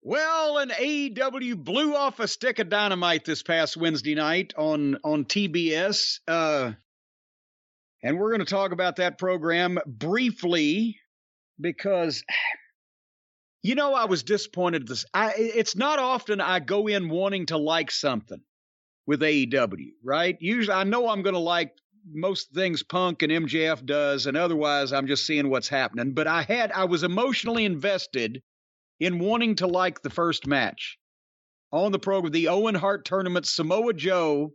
Well, an AEW blew off a stick of dynamite this past Wednesday night on TBS. And we're going to talk about that program briefly because, I was disappointed. It's not often I go in wanting to like something with AEW, right? Usually I know I'm going to like most things Punk and MJF does, and otherwise I'm just seeing what's happening. But I was emotionally invested in wanting to like the first match on the program, the Owen Hart tournament, Samoa Joe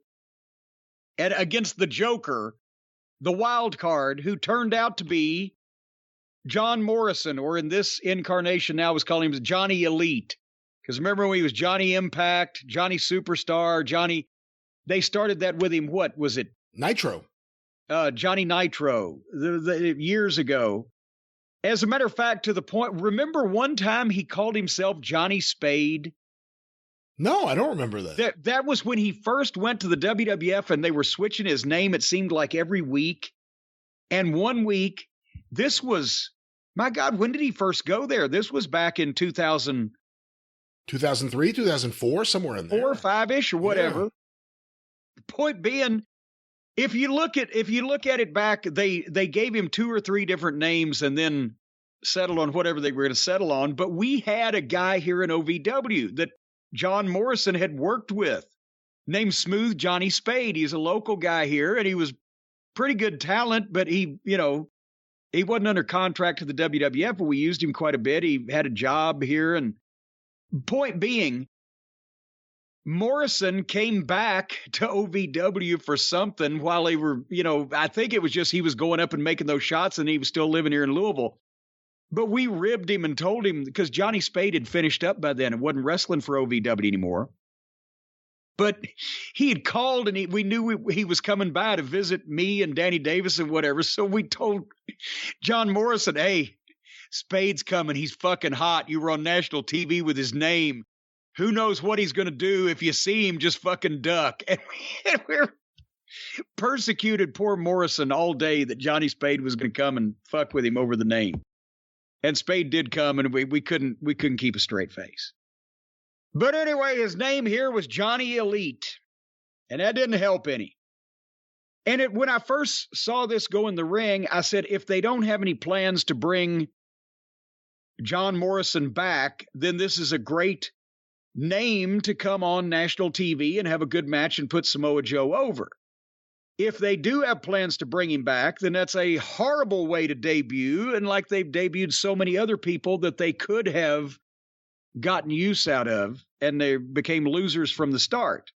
against the Joker, the wild card, who turned out to be John Morrison, or in this incarnation now was calling him Johnny Elite. Because remember when he was Johnny Impact, Johnny Superstar, they started that with him, what was it? Nitro. Johnny Nitro, years ago. As a matter of fact, to the point, remember one time he called himself Johnny Spade? No, I don't remember that. That was when he first went to the WWF and they were switching his name, it seemed like every week. And one week, this was, my God, when did he first go there? This was back in 2000. 2003, 2004, somewhere in there. 4 or 5-ish or whatever. Yeah. The point being, if you look at it back, they gave him 2 or 3 different names and then settled on whatever they were going to settle on. But we had a guy here in OVW that John Morrison had worked with named Smooth Johnny Spade. He's a local guy here, and he was pretty good talent, but he wasn't under contract to the WWF, but we used him quite a bit. He had a job here. And point being, Morrison came back to OVW for something while they were, I think it was just he was going up and making those shots and he was still living here in Louisville. But we ribbed him and told him, because Johnny Spade had finished up by then and wasn't wrestling for OVW anymore. But he had called and we knew he was coming by to visit me and Danny Davis and whatever. So we told John Morrison, hey, Spade's coming. He's fucking hot. You were on national TV with his name. Who knows what he's going to do? If you see him, just fucking duck. And we're persecuted poor Morrison all day that Johnny Spade was going to come and fuck with him over the name. And Spade did come, and we couldn't keep a straight face. But anyway, his name here was Johnny Elite, and that didn't help any. And when I first saw this go in the ring, I said, if they don't have any plans to bring John Morrison back, then this is a great name to come on national TV and have a good match and put Samoa Joe over. If they do have plans to bring him back, then that's a horrible way to debut, and like they've debuted so many other people that they could have gotten use out of, and they became losers from the start.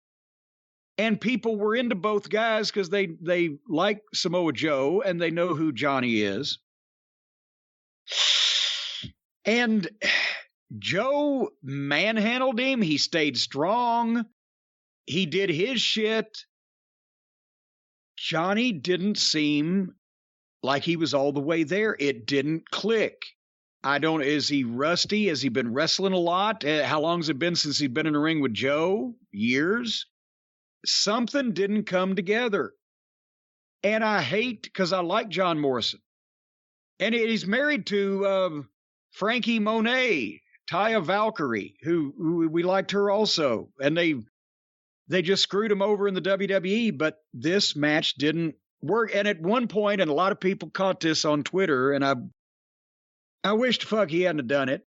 And people were into both guys because they like Samoa Joe and they know who Johnny is. And Joe manhandled him. He stayed strong. He did his shit. Johnny didn't seem like he was all the way there. It didn't click. Is he rusty? Has he been wrestling a lot? How long has it been since he's been in the ring with Joe? Years? Something didn't come together. And I hate, because I like John Morrison. And he's married to Frankie Monet, Taya Valkyrie, who we liked her also. And they just screwed him over in the WWE, but this match didn't work. And at one point, and a lot of people caught this on Twitter, and I wished fuck he hadn't done it.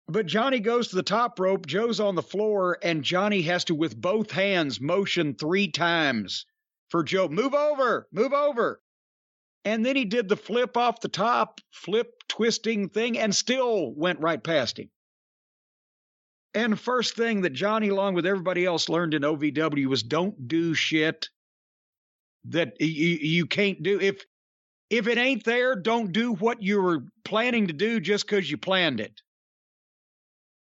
But Johnny goes to the top rope, Joe's on the floor, and Johnny has to, with both hands, motion 3 times for Joe. Move over, move over. And then he did the flip off the top, flip twisting thing, and still went right past him. And the first thing that Johnny, along with everybody else, learned in OVW was don't do shit that you can't do. If it ain't there, don't do what you were planning to do just because you planned it.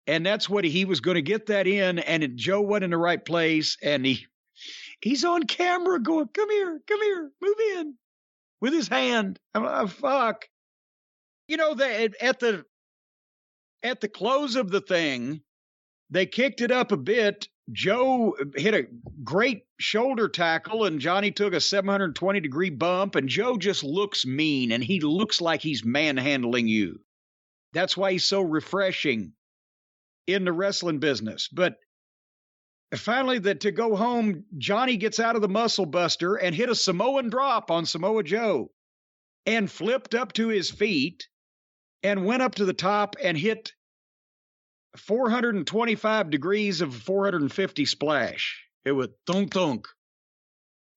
And that's what he was going to get that in, and Joe wasn't in the right place, and he's on camera going, come here, move in, with his hand. I'm like, oh, fuck. At the close of the thing, they kicked it up a bit. Joe hit a great shoulder tackle, and Johnny took a 720-degree bump, and Joe just looks mean, and he looks like he's manhandling you. That's why he's so refreshing. in the wrestling business. But finally, to go home, Johnny gets out of the muscle buster and hit a Samoan drop on Samoa Joe and flipped up to his feet and went up to the top and hit 425 degrees of 450 splash. It was thunk,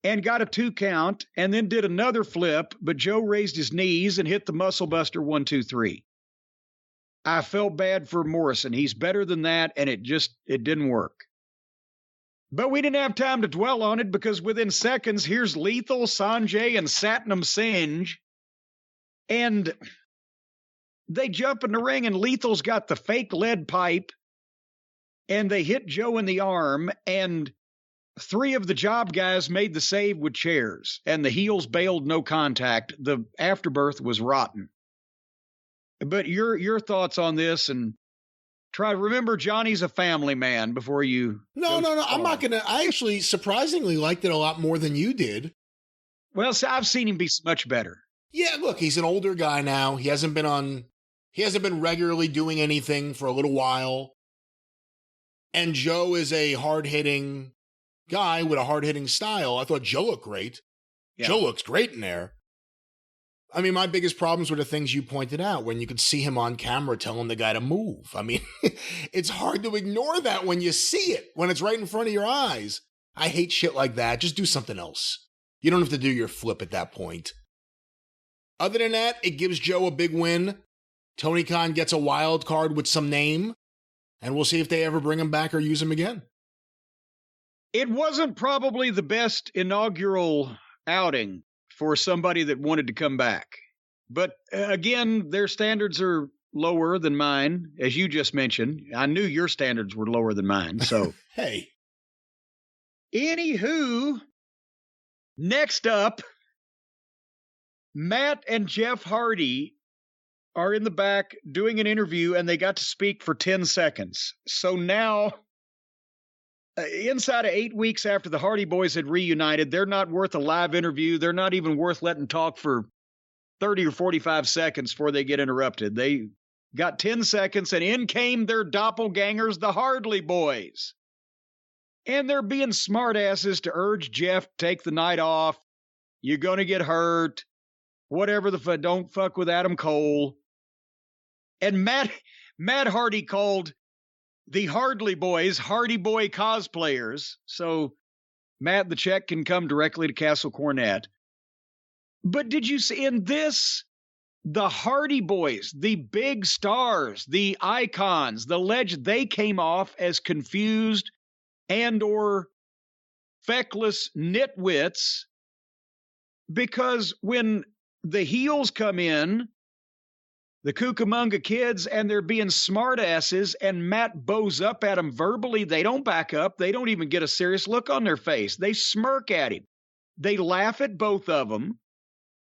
and got a 2 count, and then did another flip, but Joe raised his knees and hit the muscle buster 1, 2, 3. I felt bad for Morrison. He's better than that, and it didn't work. But we didn't have time to dwell on it, because within seconds, here's Lethal, Sanjay, and Satnam Singh, and they jump in the ring, and Lethal's got the fake lead pipe, and they hit Joe in the arm, and 3 of the job guys made the save with chairs, and the heels bailed no contact. The afterbirth was rotten. But your thoughts on this, and try to remember Johnny's a family man before you. No. I'm not going to. I actually surprisingly liked it a lot more than you did. Well, so I've seen him be much better. Yeah, look, he's an older guy now. He hasn't been regularly doing anything for a little while. And Joe is a hard-hitting guy with a hard-hitting style. I thought Joe looked great. Yeah. Joe looks great in there. I mean, my biggest problems were the things you pointed out, when you could see him on camera telling the guy to move. I mean, it's hard to ignore that when you see it, when it's right in front of your eyes. I hate shit like that. Just do something else. You don't have to do your flip at that point. Other than that, it gives Joe a big win. Tony Khan gets a wild card with some name, and we'll see if they ever bring him back or use him again. It wasn't probably the best inaugural outing for somebody that wanted to come back. But again, their standards are lower than mine, as you just mentioned. I knew your standards were lower than mine, so. Hey. Anywho, next up, Matt and Jeff Hardy are in the back doing an interview, and they got to speak for 10 seconds. So now, inside of 8 weeks after the Hardy Boys had reunited, they're not worth a live interview. They're not even worth letting talk for 30 or 45 seconds before they get interrupted. They got 10 seconds, and in came their doppelgangers, the Hardy Boys. And they're being smartasses to urge Jeff to take the night off. You're going to get hurt. Whatever don't fuck with Adam Cole. And Matt Hardy called the Hardy Boys Hardy Boy cosplayers. So Matt, the check can come directly to Castle Cornette. But did you see in this, the Hardy Boys, the big stars, the icons, the legend, they came off as confused and or feckless nitwits, because when the heels come in, the Cucamonga kids, and they're being smartasses, and Matt bows up at them verbally, they don't back up. They don't even get a serious look on their face. They smirk at him. They laugh at both of them,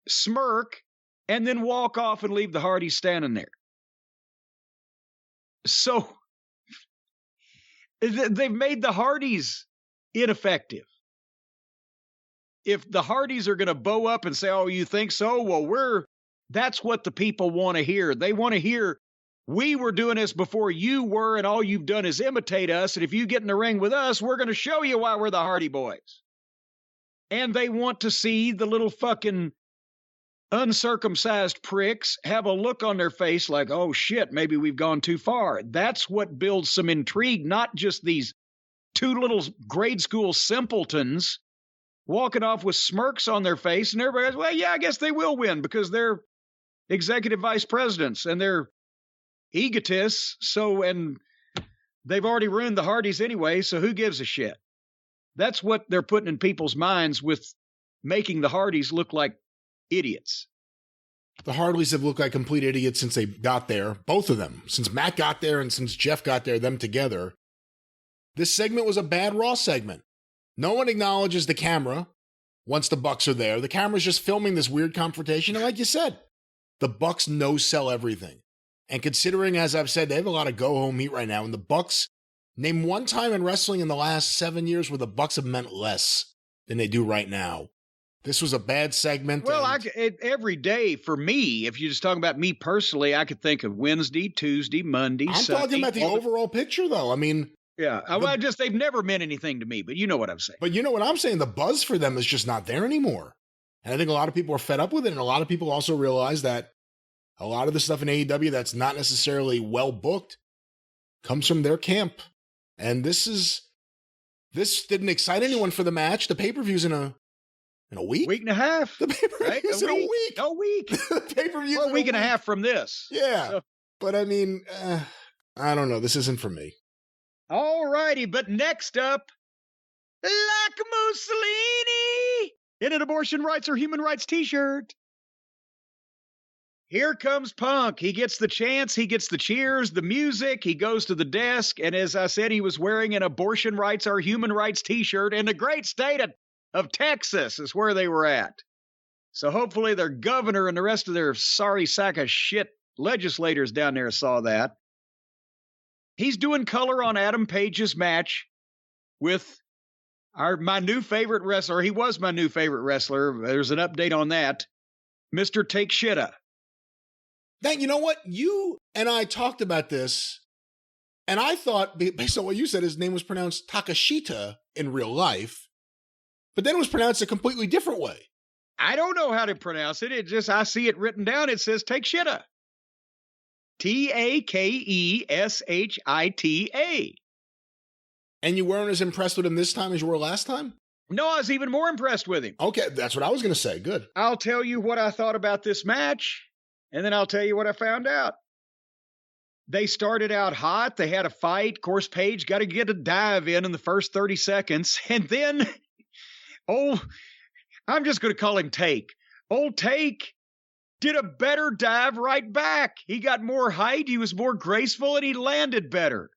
smirk, and then walk off and leave the Hardys standing there. So they've made the Hardys ineffective. If the Hardys are going to bow up and say, oh, you think so? Well, that's what the people want to hear. They want to hear, we were doing this before you were, and all you've done is imitate us. And if you get in the ring with us, we're going to show you why we're the Hardy Boys. And they want to see the little fucking uncircumcised pricks have a look on their face like, oh shit, maybe we've gone too far. That's what builds some intrigue, not just these 2 little grade school simpletons walking off with smirks on their face, and everybody goes, well, yeah, I guess they will win because they're executive vice presidents and they're egotists. So, and they've already ruined the Hardys anyway, so who gives a shit? That's what they're putting in people's minds with making the Hardys look like idiots. The Hardys have looked like complete idiots since they got there. Both of them. Since Matt got there and since Jeff got there, them together. This segment was a bad Raw segment. No one acknowledges the camera once the Bucks are there. The camera's just filming this weird confrontation. And like you said, the Bucks no-sell everything. And considering, as I've said, they have a lot of go-home heat right now. And the Bucks, name one time in wrestling in the last 7 years where the Bucks have meant less than they do right now. This was a bad segment. Well, every day for me, if you're just talking about me personally, I could think of Wednesday, Tuesday, Monday, I'm Sunday. talking about the overall picture, though. I mean, yeah. They've never meant anything to me, but you know what I'm saying. But you know what I'm saying? The buzz for them is just not there anymore. And I think a lot of people are fed up with it. And a lot of people also realize that a lot of the stuff in AEW that's not necessarily well booked comes from their camp. And this didn't excite anyone for the match. The pay-per-view's in a week? Week and a half. The pay-per-view's in a week. A week. The pay-per-view's a week and a half from this. Yeah. So. But I mean, I don't know. This isn't for me. All righty. But next up, like Mussolini in an abortion rights or human rights t-shirt. Here comes Punk. He gets the chants, he gets the cheers, the music. He goes to the desk, and as I said, he was wearing an abortion rights or human rights t-shirt in the great state of Texas is where they were at. So hopefully their governor and the rest of their sorry sack of shit legislators down there saw that. He's doing color on Adam Page's match with my new favorite wrestler. He was my new favorite wrestler. There's an update on that. Mr. Takeshita. Now, you know what? You and I talked about this, and I thought, based on what you said, his name was pronounced Takeshita in real life, but then it was pronounced a completely different way. I don't know how to pronounce it. I see it written down. It says Takeshita. Takeshita. And you weren't as impressed with him this time as you were last time? No, I was even more impressed with him. Okay, that's what I was going to say. Good. I'll tell you what I thought about this match. And then I'll tell you what I found out. They started out hot. They had a fight. Of course, Paige got to get a dive in the first 30 seconds. And then, I'm just going to call him Take. Old Take did a better dive right back. He got more height. He was more graceful, and he landed better.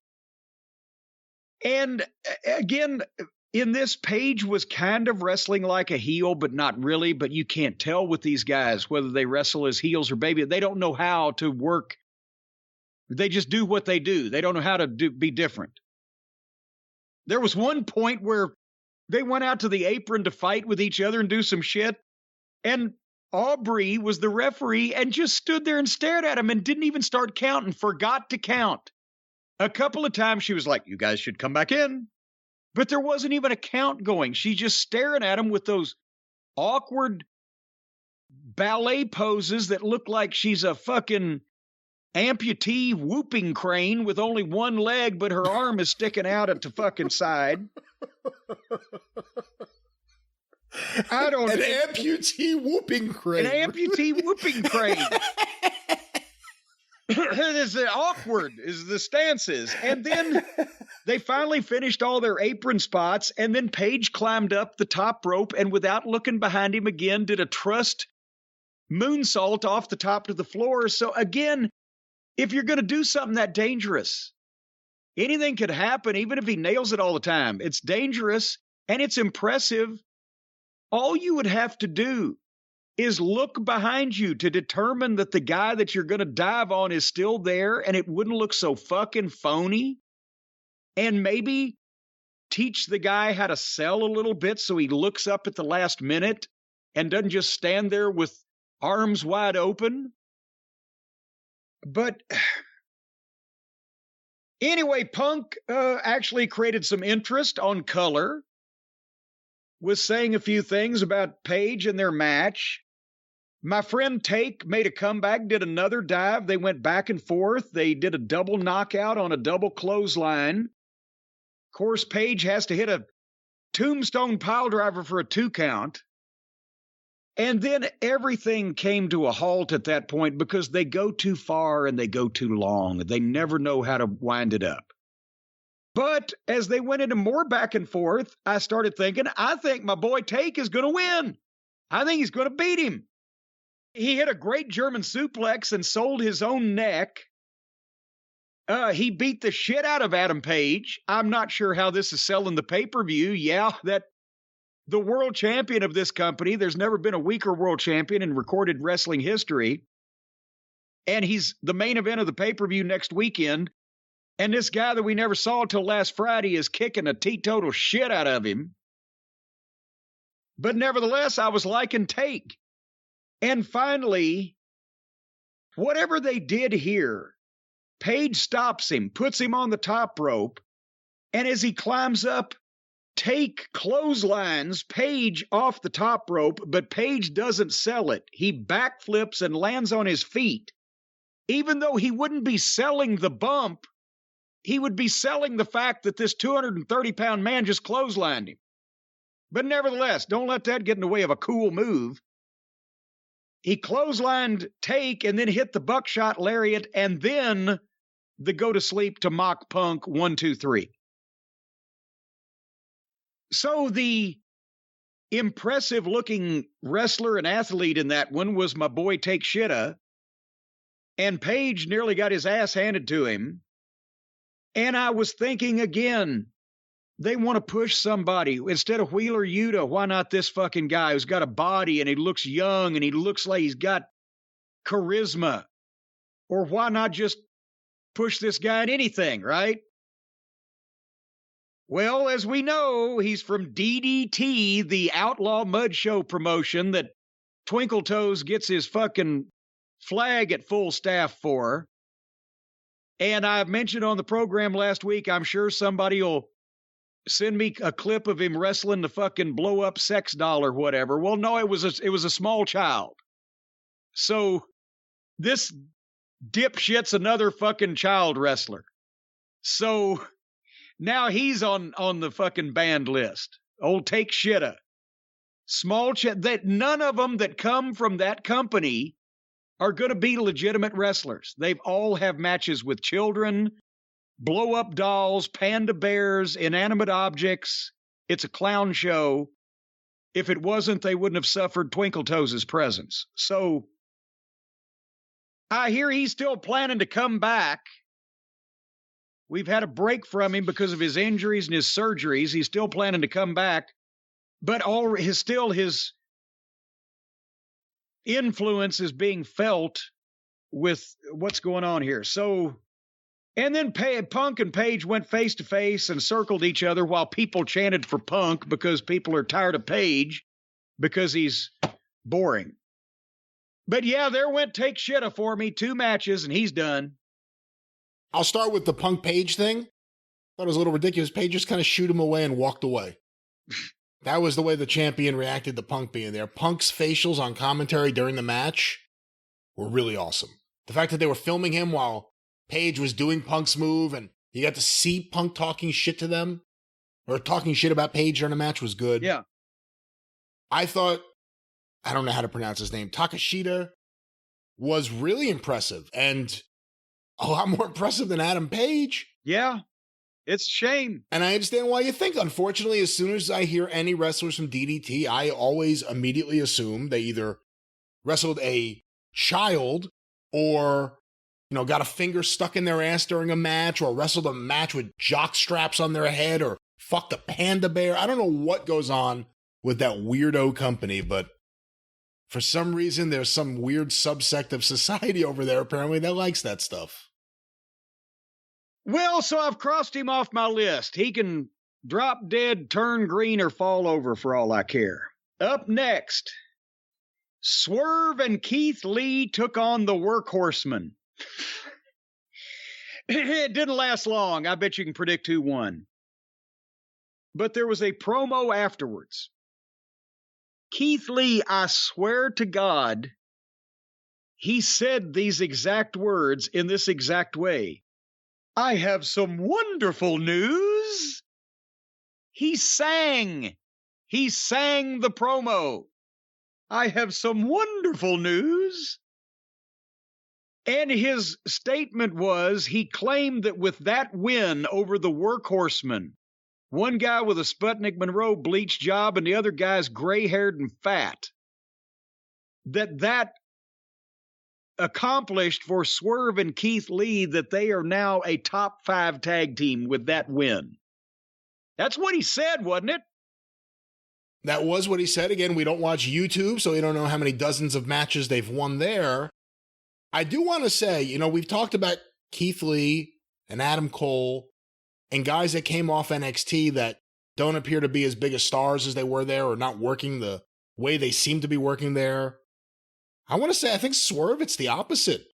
And again, in this, Paige was kind of wrestling like a heel, but not really. But you can't tell with these guys whether they wrestle as heels or baby. They don't know how to work. They just do what they do. They don't know how to be different. There was one point where they went out to the apron to fight with each other and do some shit. And Aubrey was the referee and just stood there and stared at him and didn't even start counting, forgot to count. A couple of times she was like, you guys should come back in. But there wasn't even a count going. She's just staring at him with those awkward ballet poses that look like she's a fucking amputee whooping crane with only one leg, but her arm is sticking out at the fucking side. I don't know. An amputee whooping crane. An amputee whooping crane. It is awkward is the stances. And then they finally finished all their apron spots, and then Paige climbed up the top rope and without looking behind him again did a trust moonsault off the top of the floor. So again, if you're going to do something that dangerous, anything could happen even if he nails it all the time. It's dangerous and it's impressive. All you would have to do is look behind you to determine that the guy that you're going to dive on is still there and it wouldn't look so fucking phony. And maybe teach the guy how to sell a little bit so he looks up at the last minute and doesn't just stand there with arms wide open. But anyway, Punk actually created some interest on color, was saying a few things about Paige and their match. My friend Take made a comeback, did another dive. They went back and forth. They did a double knockout on a double clothesline. Of course, Paige has to hit a tombstone piledriver for a 2 count. And then everything came to a halt at that point because they go too far and they go too long. They never know how to wind it up. But as they went into more back and forth, I started thinking, I think my boy Take is going to win. I think he's going to beat him. He hit a great German suplex and sold his own neck. He beat the shit out of Adam Page. I'm not sure how this is selling the pay-per-view. Yeah, that the world champion of this company, there's never been a weaker world champion in recorded wrestling history. And he's the main event of the pay-per-view next weekend. And this guy that we never saw till last Friday is kicking a teetotal shit out of him. But nevertheless, I was liking Take. And finally, whatever they did here, Paige stops him, puts him on the top rope, and as he climbs up, Take clotheslines Paige off the top rope, but Paige doesn't sell it. He backflips and lands on his feet. Even though he wouldn't be selling the bump, he would be selling the fact that this 230-pound man just clotheslined him. But nevertheless, don't let that get in the way of a cool move. He clotheslined Take and then hit the buckshot lariat and then the go-to-sleep to mock Punk 1, 2, 3. So the impressive-looking wrestler and athlete in that one was my boy Takeshita, and Paige nearly got his ass handed to him. And I was thinking again, they want to push somebody. Instead of Wheeler Yuta, why not this fucking guy who's got a body and he looks young and he looks like he's got charisma? Or why not just push this guy in anything, right? Well, as we know, he's from DDT, the Outlaw Mud Show promotion that Twinkle Toes gets his fucking flag at full staff for. And I mentioned on the program last week, I'm sure somebody will send me a clip of him wrestling the fucking blow-up sex doll or whatever. Well, no, it was a small child. So this dipshit's another fucking child wrestler. So now he's on the fucking banned list. Old Takeshita. That none of them that come from that company are going to be legitimate wrestlers. They've all have matches with children, blow-up dolls, panda bears, inanimate objects. It's a clown show. If it wasn't, they wouldn't have suffered Twinkle Toes' presence. So I hear he's still planning to come back. We've had a break from him because of his injuries and his surgeries. He's still planning to come back, but his influence is being felt with what's going on here. So, and then Punk and Paige went face to face and circled each other while people chanted for Punk because people are tired of Paige because he's boring. But yeah, there went Takeshita for me. 2 matches and he's done. I'll start with the Punk Paige thing. Thought it was a little ridiculous. Paige just kind of shooed him away and walked away. That was the way the champion reacted to Punk being there. Punk's facials on commentary during the match were really awesome. The fact that they were filming him while Paige was doing Punk's move and you got to see Punk talking shit to them or talking shit about Paige during the match was good. Yeah. I thought, I don't know how to pronounce his name, Takeshita was really impressive and a lot more impressive than Adam Page. Yeah, it's a shame. And I understand why you think. Unfortunately, as soon as I hear any wrestlers from DDT, I always immediately assume they either wrestled a child or, got a finger stuck in their ass during a match or wrestled a match with jock straps on their head or fucked a panda bear. I don't know what goes on with that weirdo company, but for some reason, there's some weird subsect of society over there, apparently, that likes that stuff. Well, so I've crossed him off my list. He can drop dead, turn green, or fall over for all I care. Up next, Swerve and Keith Lee took on the Workhorsemen. It didn't last long. I bet you can predict who won. But there was a promo afterwards. Keith Lee, I swear to God, he said these exact words in this exact way. I have some wonderful news. He sang the promo. I have some wonderful news. And his statement was, he claimed that with that win over the Workhorsemen, one guy with a Sputnik Monroe bleach job and the other guy's gray-haired and fat, that accomplished for Swerve and Keith Lee that they are now a top 5 tag team with that win. That's what he said, wasn't it? That was what he said. Again, we don't watch YouTube, so we don't know how many dozens of matches they've won there. I do want to say, we've talked about Keith Lee and Adam Cole and guys that came off NXT that don't appear to be as big as stars as they were there, or not working the way they seem to be working there. I want to say, I think Swerve, it's the opposite.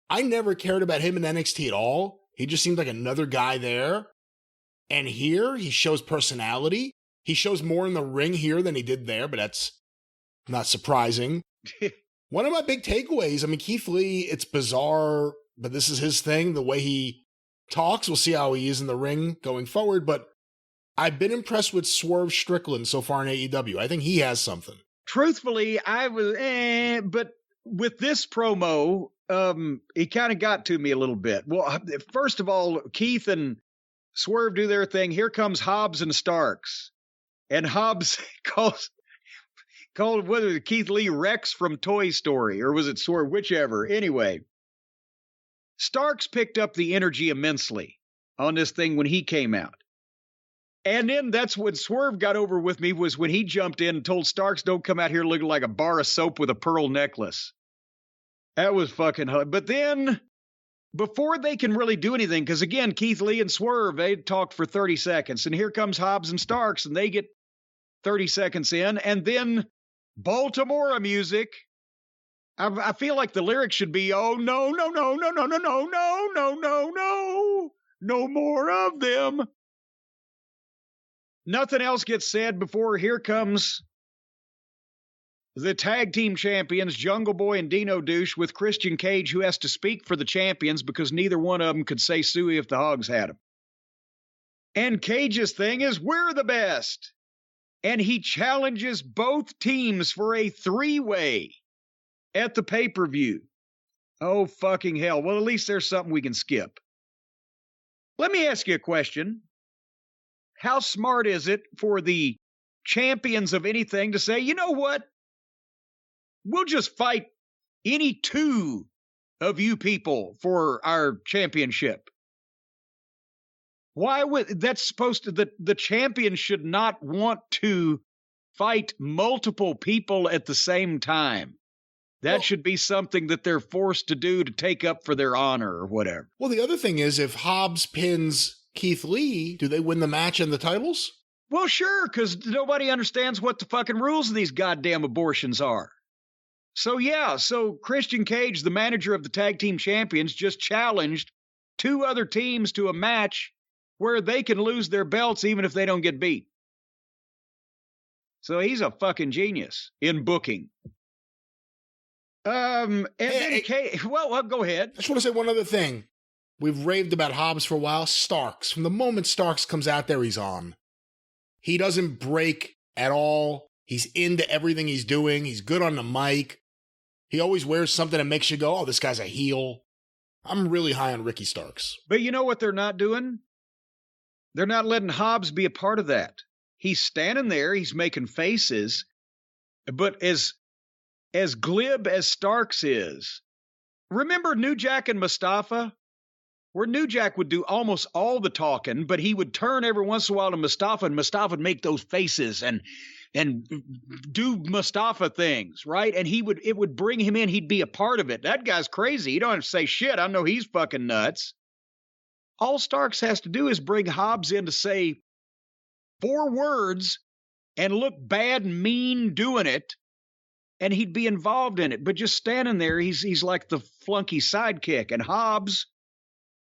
I never cared about him in NXT at all. He just seemed like another guy there. And here, he shows personality. He shows more in the ring here than he did there, but that's not surprising. One of my big takeaways, I mean, Keith Lee, it's bizarre, but this is his thing, the way he talks. We'll see how he is in the ring going forward, but I've been impressed with Swerve Strickland so far in AEW. I think he has something. Truthfully, I was, but with this promo, it kind of got to me a little bit. Well, first of all, Keith and Swerve do their thing. Here comes Hobbs and Starks. And Hobbs called whether Keith Lee Rex from Toy Story, or was it Swerve, whichever. Anyway, Starks picked up the energy immensely on this thing when he came out. And then that's when Swerve got over with me, was when he jumped in and told Starks, don't come out here looking like a bar of soap with a pearl necklace. That was fucking hard. But then, before they can really do anything, because again, Keith Lee and Swerve, they talked for 30 seconds. And here comes Hobbs and Starks, and they get 30 seconds in. And then Baltimore music. I feel like the lyrics should be, oh, no, no, no, no, no, no, no, no, no, no, no, no more of them. Nothing else gets said before here comes the tag team champions, Jungle Boy and Dino Douche, with Christian Cage, who has to speak for the champions because neither one of them could say suey if the Hogs had him. And Cage's thing is, we're the best. And he challenges both teams for a three-way at the pay-per-view. Oh, fucking hell. Well, at least there's something we can skip. Let me ask you a question. How smart is it for the champions of anything to say, you know what? We'll just fight any two of you people for our championship. Why would that's supposed to, the champion should not want to fight multiple people at the same time. That should be something that they're forced to do to take up for their honor or whatever. Well, the other thing is, if Hobbs pins Keith Lee, do they win the match and the titles? Well, sure, because nobody understands what the fucking rules of these goddamn abortions are. So, yeah, Christian Cage, the manager of the tag team champions, just challenged two other teams to a match where they can lose their belts even if they don't get beat. So he's a fucking genius in booking. Well, go ahead. I just want to say one other thing. We've raved about Hobbs for a while. Starks. From the moment Starks comes out there, he's on. He doesn't break at all. He's into everything he's doing. He's good on the mic. He always wears something that makes you go, oh, this guy's a heel. I'm really high on Ricky Starks. But you know what they're not doing? They're not letting Hobbs be a part of that. He's standing there. He's making faces. But as glib as Starks is, remember New Jack and Mustafa? Where New Jack would do almost all the talking, but he would turn every once in a while to Mustafa, and Mustafa would make those faces and do Mustafa things, right? And it would bring him in. He'd be a part of it. That guy's crazy. You don't have to say shit. I know he's fucking nuts. All Starks has to do is bring Hobbs in to say 4 words and look bad and mean doing it, and he'd be involved in it. But just standing there, he's like the flunky sidekick. And Hobbs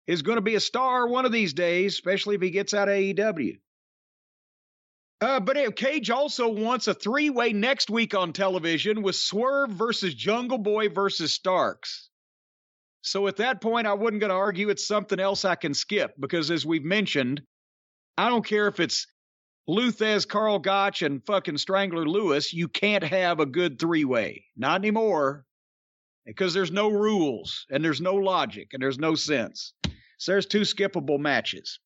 is going to be a star one of these days, especially if he gets out of AEW. But Cage also wants a 3-way next week on television with Swerve versus Jungle Boy versus Starks. So at that point, I wasn't going to argue it's something else I can skip, because as we've mentioned, I don't care if it's Luthez, Carl Gotch, and fucking Strangler Lewis. You can't have a good 3-way. Not anymore. Because there's no rules, and there's no logic, and there's no sense. So there's 2 skippable matches.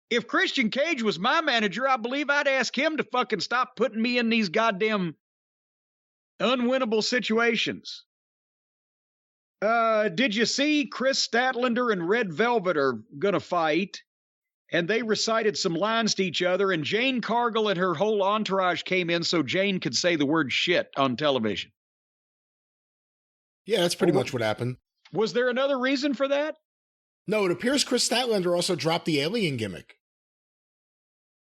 If Christian Cage was my manager, I believe I'd ask him to fucking stop putting me in these goddamn unwinnable situations. Did you see Chris Statlander and Red Velvet are going to fight? And they recited some lines to each other, and Jane Cargill and her whole entourage came in so Jane could say the word shit on television. Yeah, that's pretty much what happened. Was there another reason for that? No, it appears Chris Statlander also dropped the alien gimmick.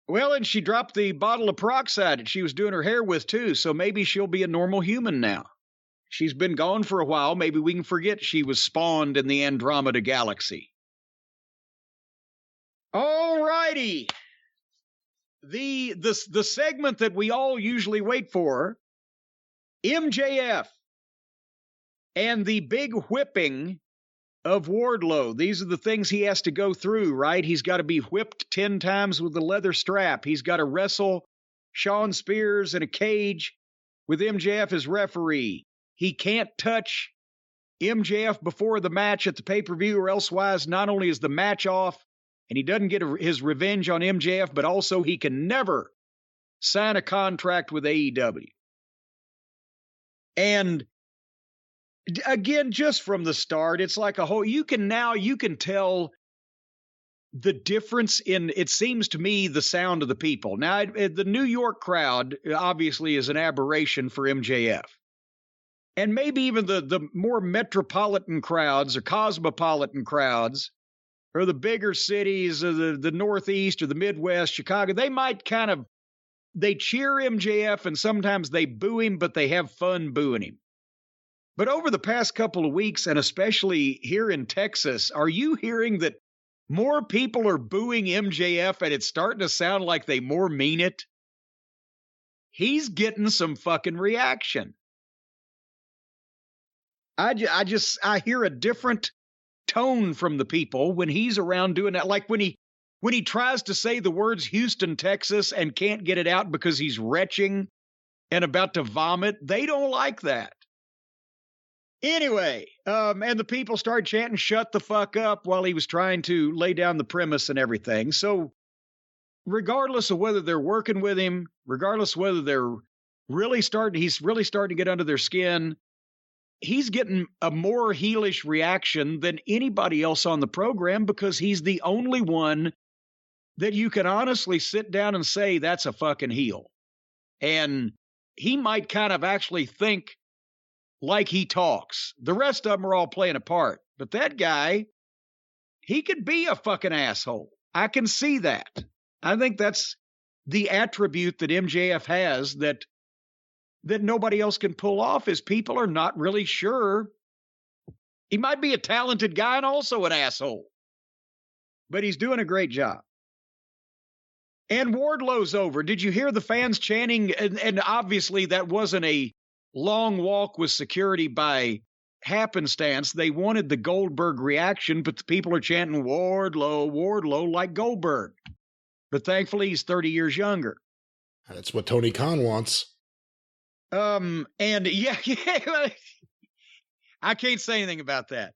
Well, and she dropped the bottle of peroxide that she was doing her hair with, too, so maybe she'll be a normal human now. She's been gone for a while. Maybe we can forget she was spawned in the Andromeda Galaxy. All righty. The segment that we all usually wait for, MJF and the big whipping of Wardlow. These are the things he has to go through, right? He's got to be whipped 10 times with a leather strap. He's got to wrestle Shawn Spears in a cage with MJF as referee. He can't touch MJF before the match at the pay-per-view, or elsewise not only is the match off and he doesn't get his revenge on MJF, but also he can never sign a contract with AEW. And again, just from the start, it's like you can tell the difference in, it seems to me, the sound of the people. Now, the New York crowd obviously is an aberration for MJF. And maybe even the more metropolitan crowds or cosmopolitan crowds, or the bigger cities, or the Northeast or the Midwest, Chicago, they might they cheer MJF and sometimes they boo him, but they have fun booing him. But over the past couple of weeks, and especially here in Texas, are you hearing that more people are booing MJF and it's starting to sound like they more mean it? He's getting some fucking reaction. I hear a different tone from the people when he's around doing that. Like when he tries to say the words Houston, Texas, and can't get it out because he's retching and about to vomit, they don't like that. Anyway, and the people started chanting, "Shut the fuck up," while he was trying to lay down the premise and everything. So regardless of whether they're working with him, regardless of whether he's really starting to get under their skin, he's getting a more heelish reaction than anybody else on the program because he's the only one that you can honestly sit down and say that's a fucking heel. And he might kind of actually think like he talks. The rest of them are all playing a part. But that guy, he could be a fucking asshole. I can see that. I think that's the attribute that MJF has that nobody else can pull off, is people are not really sure. He might be a talented guy and also an asshole, but he's doing a great job. And Wardlow's over. Did you hear the fans chanting? And obviously that wasn't a long walk with security by happenstance. They wanted the Goldberg reaction, but the people are chanting Wardlow, Wardlow, like Goldberg. But thankfully he's 30 years younger. That's what Tony Khan wants. And yeah, I can't say anything about that.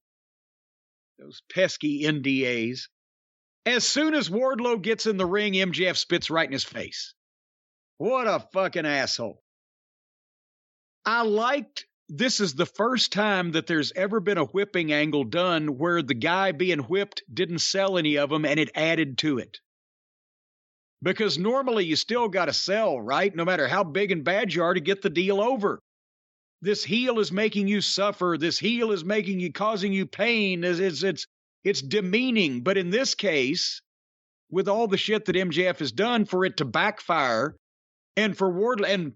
Those pesky NDAs. As soon as Wardlow gets in the ring, MJF spits right in his face. What a fucking asshole. This is the first time that there's ever been a whipping angle done where the guy being whipped didn't sell any of them and it added to it. Because normally you still got to sell, right? No matter how big and bad you are to get the deal over. This heel is making you suffer. This heel is causing you pain. It's demeaning. But in this case, with all the shit that MJF has done, for it to backfire, and for Wardlow, and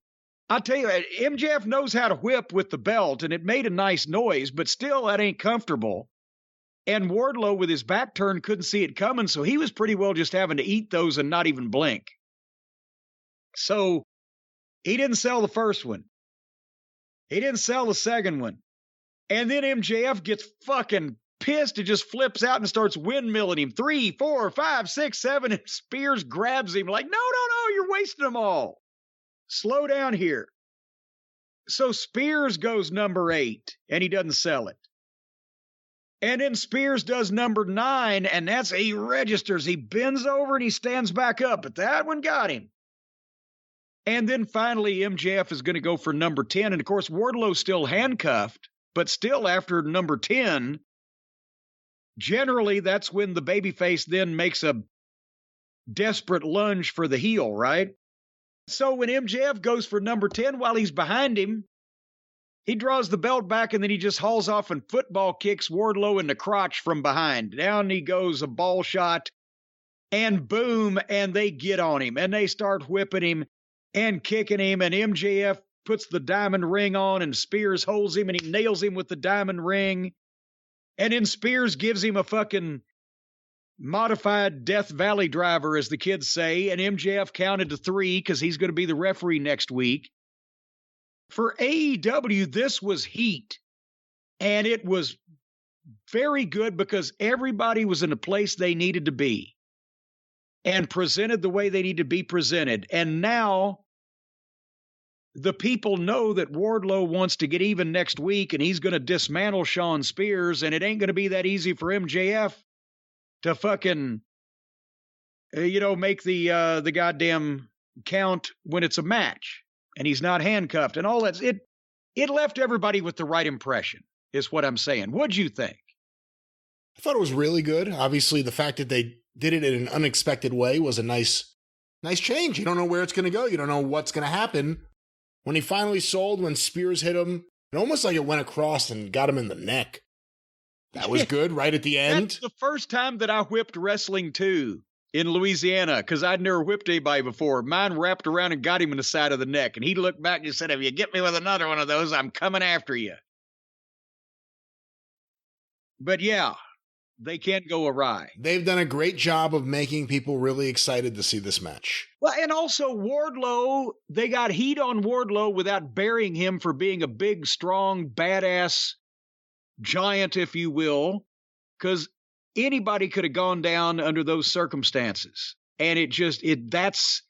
I tell you, MJF knows how to whip with the belt, and it made a nice noise, but still that ain't comfortable. And Wardlow, with his back turned, couldn't see it coming, so he was pretty well just having to eat those and not even blink. So he didn't sell the first one. He didn't sell the second one. And then MJF gets fucking pissed and just flips out and starts windmilling him. 3, 4, 5, 6, 7, and Spears grabs him like, no, you're wasting them all. Slow down here. So Spears goes number 8, and he doesn't sell it. And then Spears does number 9, and he registers. He bends over and he stands back up, but that one got him. And then finally, MJF is going to go for number 10. And of course, Wardlow's still handcuffed, but still after number 10, generally that's when the babyface then makes a desperate lunge for the heel, right? So when MJF goes for number 10 while he's behind him, he draws the belt back and then he just hauls off and football kicks Wardlow in the crotch from behind. Down he goes, a ball shot. And boom, and they get on him, and they start whipping him and kicking him, and MJF puts the diamond ring on, and Spears holds him, and he nails him with the diamond ring. And then Spears gives him a fucking modified Death Valley driver, as the kids say, and MJF counted to 3 because he's going to be the referee next week. For AEW, this was heat, and it was very good because everybody was in the place they needed to be and presented the way they need to be presented. And now the people know that Wardlow wants to get even next week, and he's going to dismantle Shawn Spears, and it ain't going to be that easy for MJF to fucking, make the goddamn count when it's a match and he's not handcuffed and all that. It left everybody with the right impression, is what I'm saying. What'd you think? I thought it was really good. Obviously, the fact that they did it in an unexpected way was a nice change. You don't know where it's going to go. You don't know what's going to happen. When he finally sold, when Spears hit him, it almost like it went across and got him in the neck. That was good right at the end. That's the first time that I whipped wrestling, too, in Louisiana, because I'd never whipped anybody before. Mine wrapped around and got him in the side of the neck, and he looked back and said, if you get me with another one of those, I'm coming after you. But yeah, they can't go awry. They've done a great job of making people really excited to see this match. Well, and also Wardlow, they got heat on Wardlow without burying him for being a big, strong, badass giant, if you will, because anybody could have gone down under those circumstances. And that's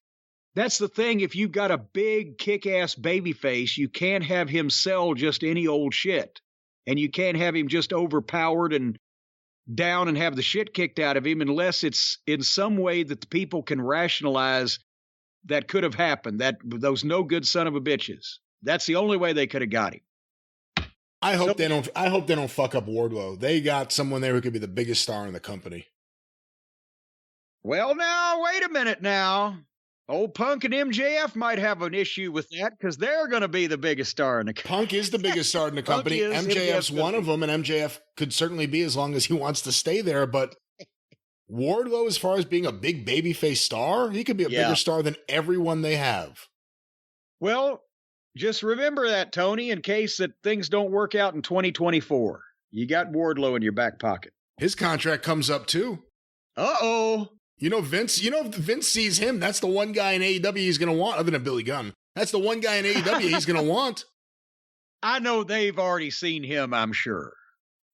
the thing. If you've got a big kick-ass baby face, you can't have him sell just any old shit. And you can't have him just overpowered and down and have the shit kicked out of him unless it's in some way that the people can rationalize that could have happened, that those no good son of a bitches. That's the only way they could have got him. I hope they don't fuck up Wardlow. They got someone there who could be the biggest star in the company. Well, now, wait a minute now. Old Punk and MJF might have an issue with that because they're going to be the biggest star in the company. Punk is the biggest star in the company. MJF's one of them, and MJF could certainly be as long as he wants to stay there. But Wardlow, as far as being a big babyface star, he could be a bigger star than everyone they have. Well, just remember that, Tony, in case that things don't work out in 2024. You got Wardlow in your back pocket. His contract comes up, too. Uh-oh. Vince sees him. That's the one guy in AEW he's going to want, other than Billy Gunn. That's the one guy in AEW he's going to want. I know they've already seen him, I'm sure.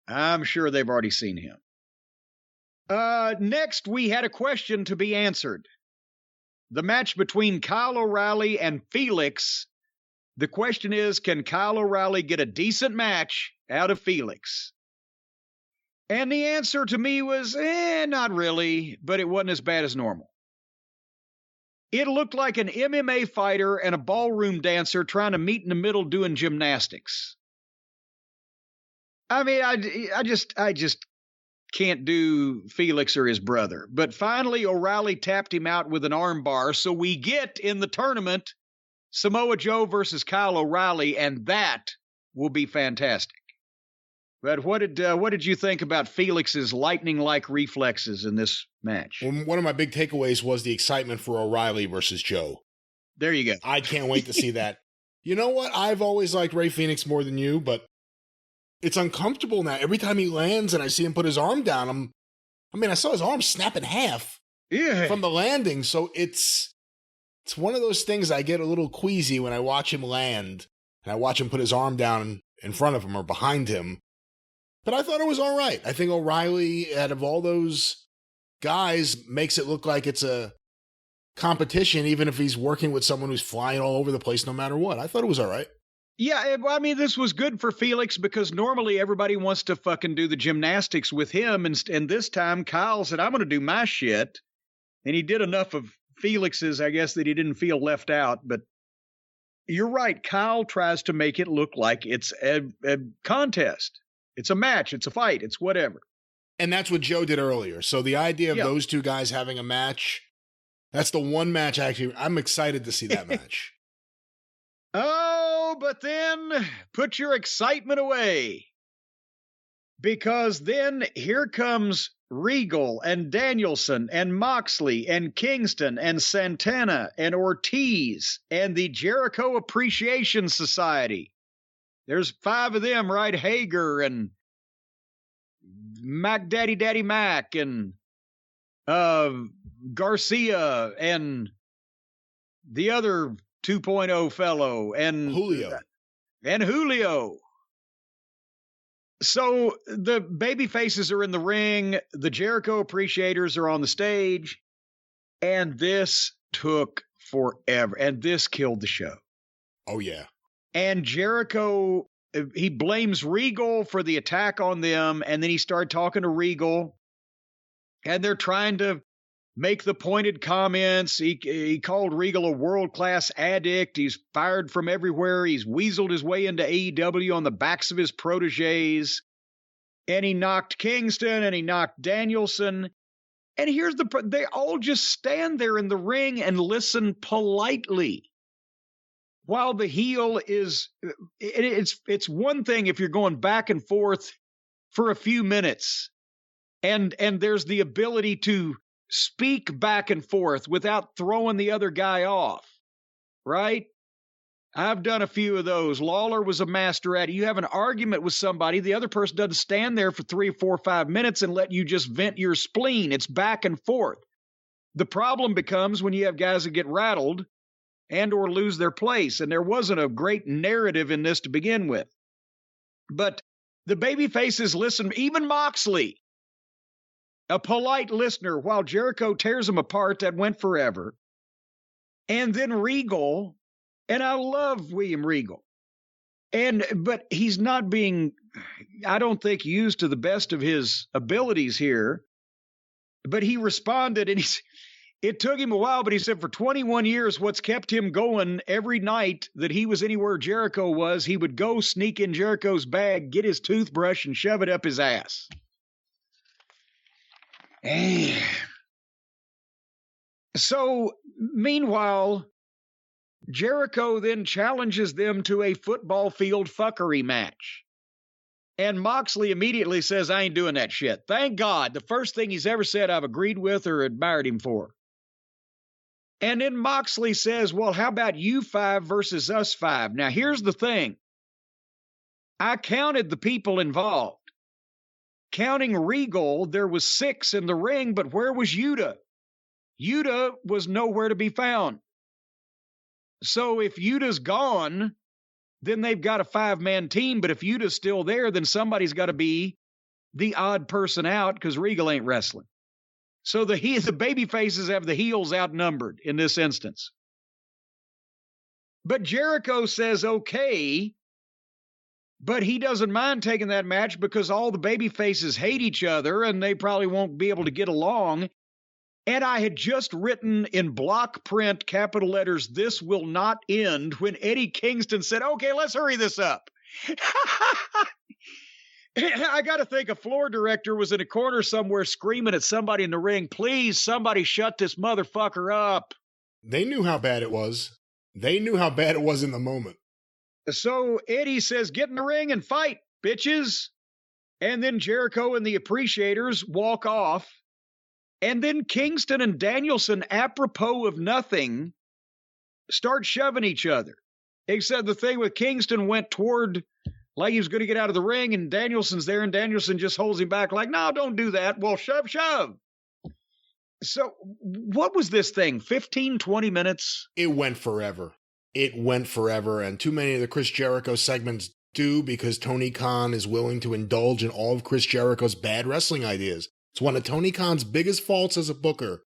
I'm sure they've already seen him. Next, we had a question to be answered. The match between Kyle O'Reilly and Felix. The question is, can Kyle O'Reilly get a decent match out of Felix? And the answer to me was, not really, but it wasn't as bad as normal. It looked like an MMA fighter and a ballroom dancer trying to meet in the middle doing gymnastics. I mean, I just can't do Felix or his brother. But finally, O'Reilly tapped him out with an arm bar, so we get in the tournament Samoa Joe versus Kyle O'Reilly, and that will be fantastic. But what did you think about Felix's lightning-like reflexes in this match? Well, one of my big takeaways was the excitement for O'Reilly versus Joe. There you go. I can't wait to see that. You know what? I've always liked Rey Fenix more than you, but it's uncomfortable now. Every time he lands and I see him put his arm down, I saw his arm snap in half from the landing. So it's one of those things I get a little queasy when I watch him land and I watch him put his arm down in front of him or behind him. But I thought it was all right. I think O'Reilly, out of all those guys, makes it look like it's a competition, even if he's working with someone who's flying all over the place no matter what. I thought it was all right. Yeah, I mean, this was good for Felix because normally everybody wants to fucking do the gymnastics with him. And this time Kyle said, I'm going to do my shit. And he did enough of Felix's, I guess, that he didn't feel left out. But you're right. Kyle tries to make it look like it's a contest. It's a match. It's a fight. It's whatever. And that's what Joe did earlier. So the idea of those two guys having a match, that's the one match I'm excited to see that match. Oh, but then put your excitement away. Because then here comes Regal and Danielson and Moxley and Kingston and Santana and Ortiz and the Jericho Appreciation Society. There's 5 of them, right? Hager and Mac Daddy Mac and Garcia and the other 2.0 fellow and Julio. So the baby faces are in the ring. The Jericho appreciators are on the stage. And this took forever. And this killed the show. Oh, yeah. And Jericho, he blames Regal for the attack on them. And then he started talking to Regal. And they're trying to make the pointed comments. He called Regal a world-class addict. He's fired from everywhere. He's weaseled his way into AEW on the backs of his proteges. And he knocked Kingston and he knocked Danielson. And here's they all just stand there in the ring and listen politely. While the heel is, it's one thing if you're going back and forth for a few minutes. And there's the ability to speak back and forth without throwing the other guy off, right? I've done a few of those. Lawler was a master at it. You have an argument with somebody, the other person doesn't stand there for 3 or 4 or 5 minutes and let you just vent your spleen. It's back and forth. The problem becomes when you have guys that get rattled and or lose their place, and there wasn't a great narrative in this to begin with. But the baby faces listen, even Moxley, a polite listener, while Jericho tears him apart. That went forever. And then Regal, and I love William Regal, but he's not being, I don't think, used to the best of his abilities here. But he responded, and it took him a while, but he said for 21 years, what's kept him going every night that he was anywhere Jericho was, he would go sneak in Jericho's bag, get his toothbrush, and shove it up his ass. So, meanwhile, Jericho then challenges them to a football field fuckery match. And Moxley immediately says, I ain't doing that shit. Thank God. The first thing he's ever said I've agreed with or admired him for. And then Moxley says, well, how about you 5 versus us 5? Now, here's the thing. I counted the people involved. Counting Regal, there was 6 in the ring, but where was Yuta? Yuta was nowhere to be found. So if Yuta's gone, then they've got a 5-man team. But if Yuta's still there, then somebody's got to be the odd person out because Regal ain't wrestling. So the baby faces have the heels outnumbered in this instance. But Jericho says, okay, but he doesn't mind taking that match because all the baby faces hate each other and they probably won't be able to get along. And I had just written in block print, capital letters, this will not end, when Eddie Kingston said, okay, let's hurry this up. I got to think a floor director was in a corner somewhere screaming at somebody in the ring, please, somebody shut this motherfucker up. They knew how bad it was. They knew how bad it was in the moment. So Eddie says, get in the ring and fight, bitches. And then Jericho and the appreciators walk off. And then Kingston and Danielson, apropos of nothing, start shoving each other. Except the thing with Kingston went toward, like he was going to get out of the ring, and Danielson's there, and Danielson just holds him back like, no, don't do that. Well, shove. So what was this thing, 15, 20 minutes? It went forever. And too many of the Chris Jericho segments do because Tony Khan is willing to indulge in all of Chris Jericho's bad wrestling ideas. It's one of Tony Khan's biggest faults as a booker,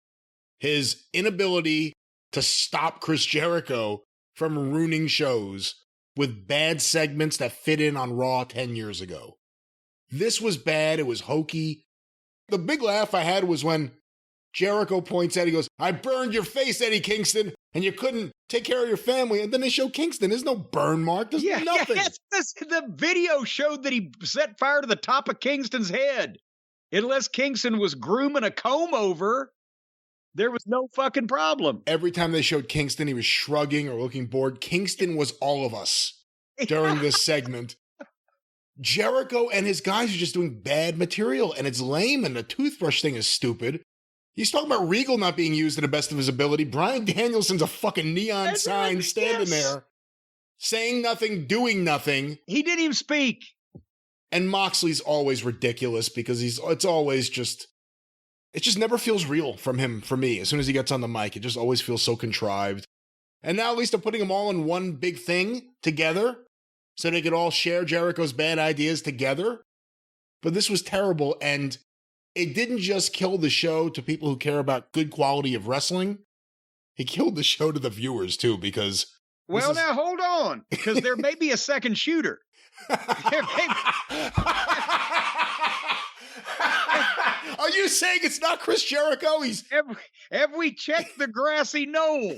his inability to stop Chris Jericho from ruining shows with bad segments that fit in on Raw 10 years ago. This was bad. It was hokey. The big laugh I had was when Jericho points out, he goes, I burned your face, Eddie Kingston, and you couldn't take care of your family. And then they show Kingston. There's no burn mark. There's nothing. The video showed that he set fire to the top of Kingston's head. Unless Kingston was grooming a comb over, there was no fucking problem. Every time they showed Kingston, he was shrugging or looking bored. Kingston was all of us during this segment. Jericho and his guys are just doing bad material, and it's lame, and the toothbrush thing is stupid. He's talking about Regal not being used to the best of his ability. Bryan Danielson's a fucking neon sign standing there, saying nothing, doing nothing. He didn't even speak. And Moxley's always ridiculous because it just never feels real from him, for me. As soon as he gets on the mic, it just always feels so contrived. And now at least they're putting them all in one big thing together so they could all share Jericho's bad ideas together. But this was terrible, and it didn't just kill the show to people who care about good quality of wrestling. It killed the show to the viewers, too, because... Well, now, hold on, because there may be a second shooter. Are you saying it's not Chris Jericho? Have we checked the grassy knoll?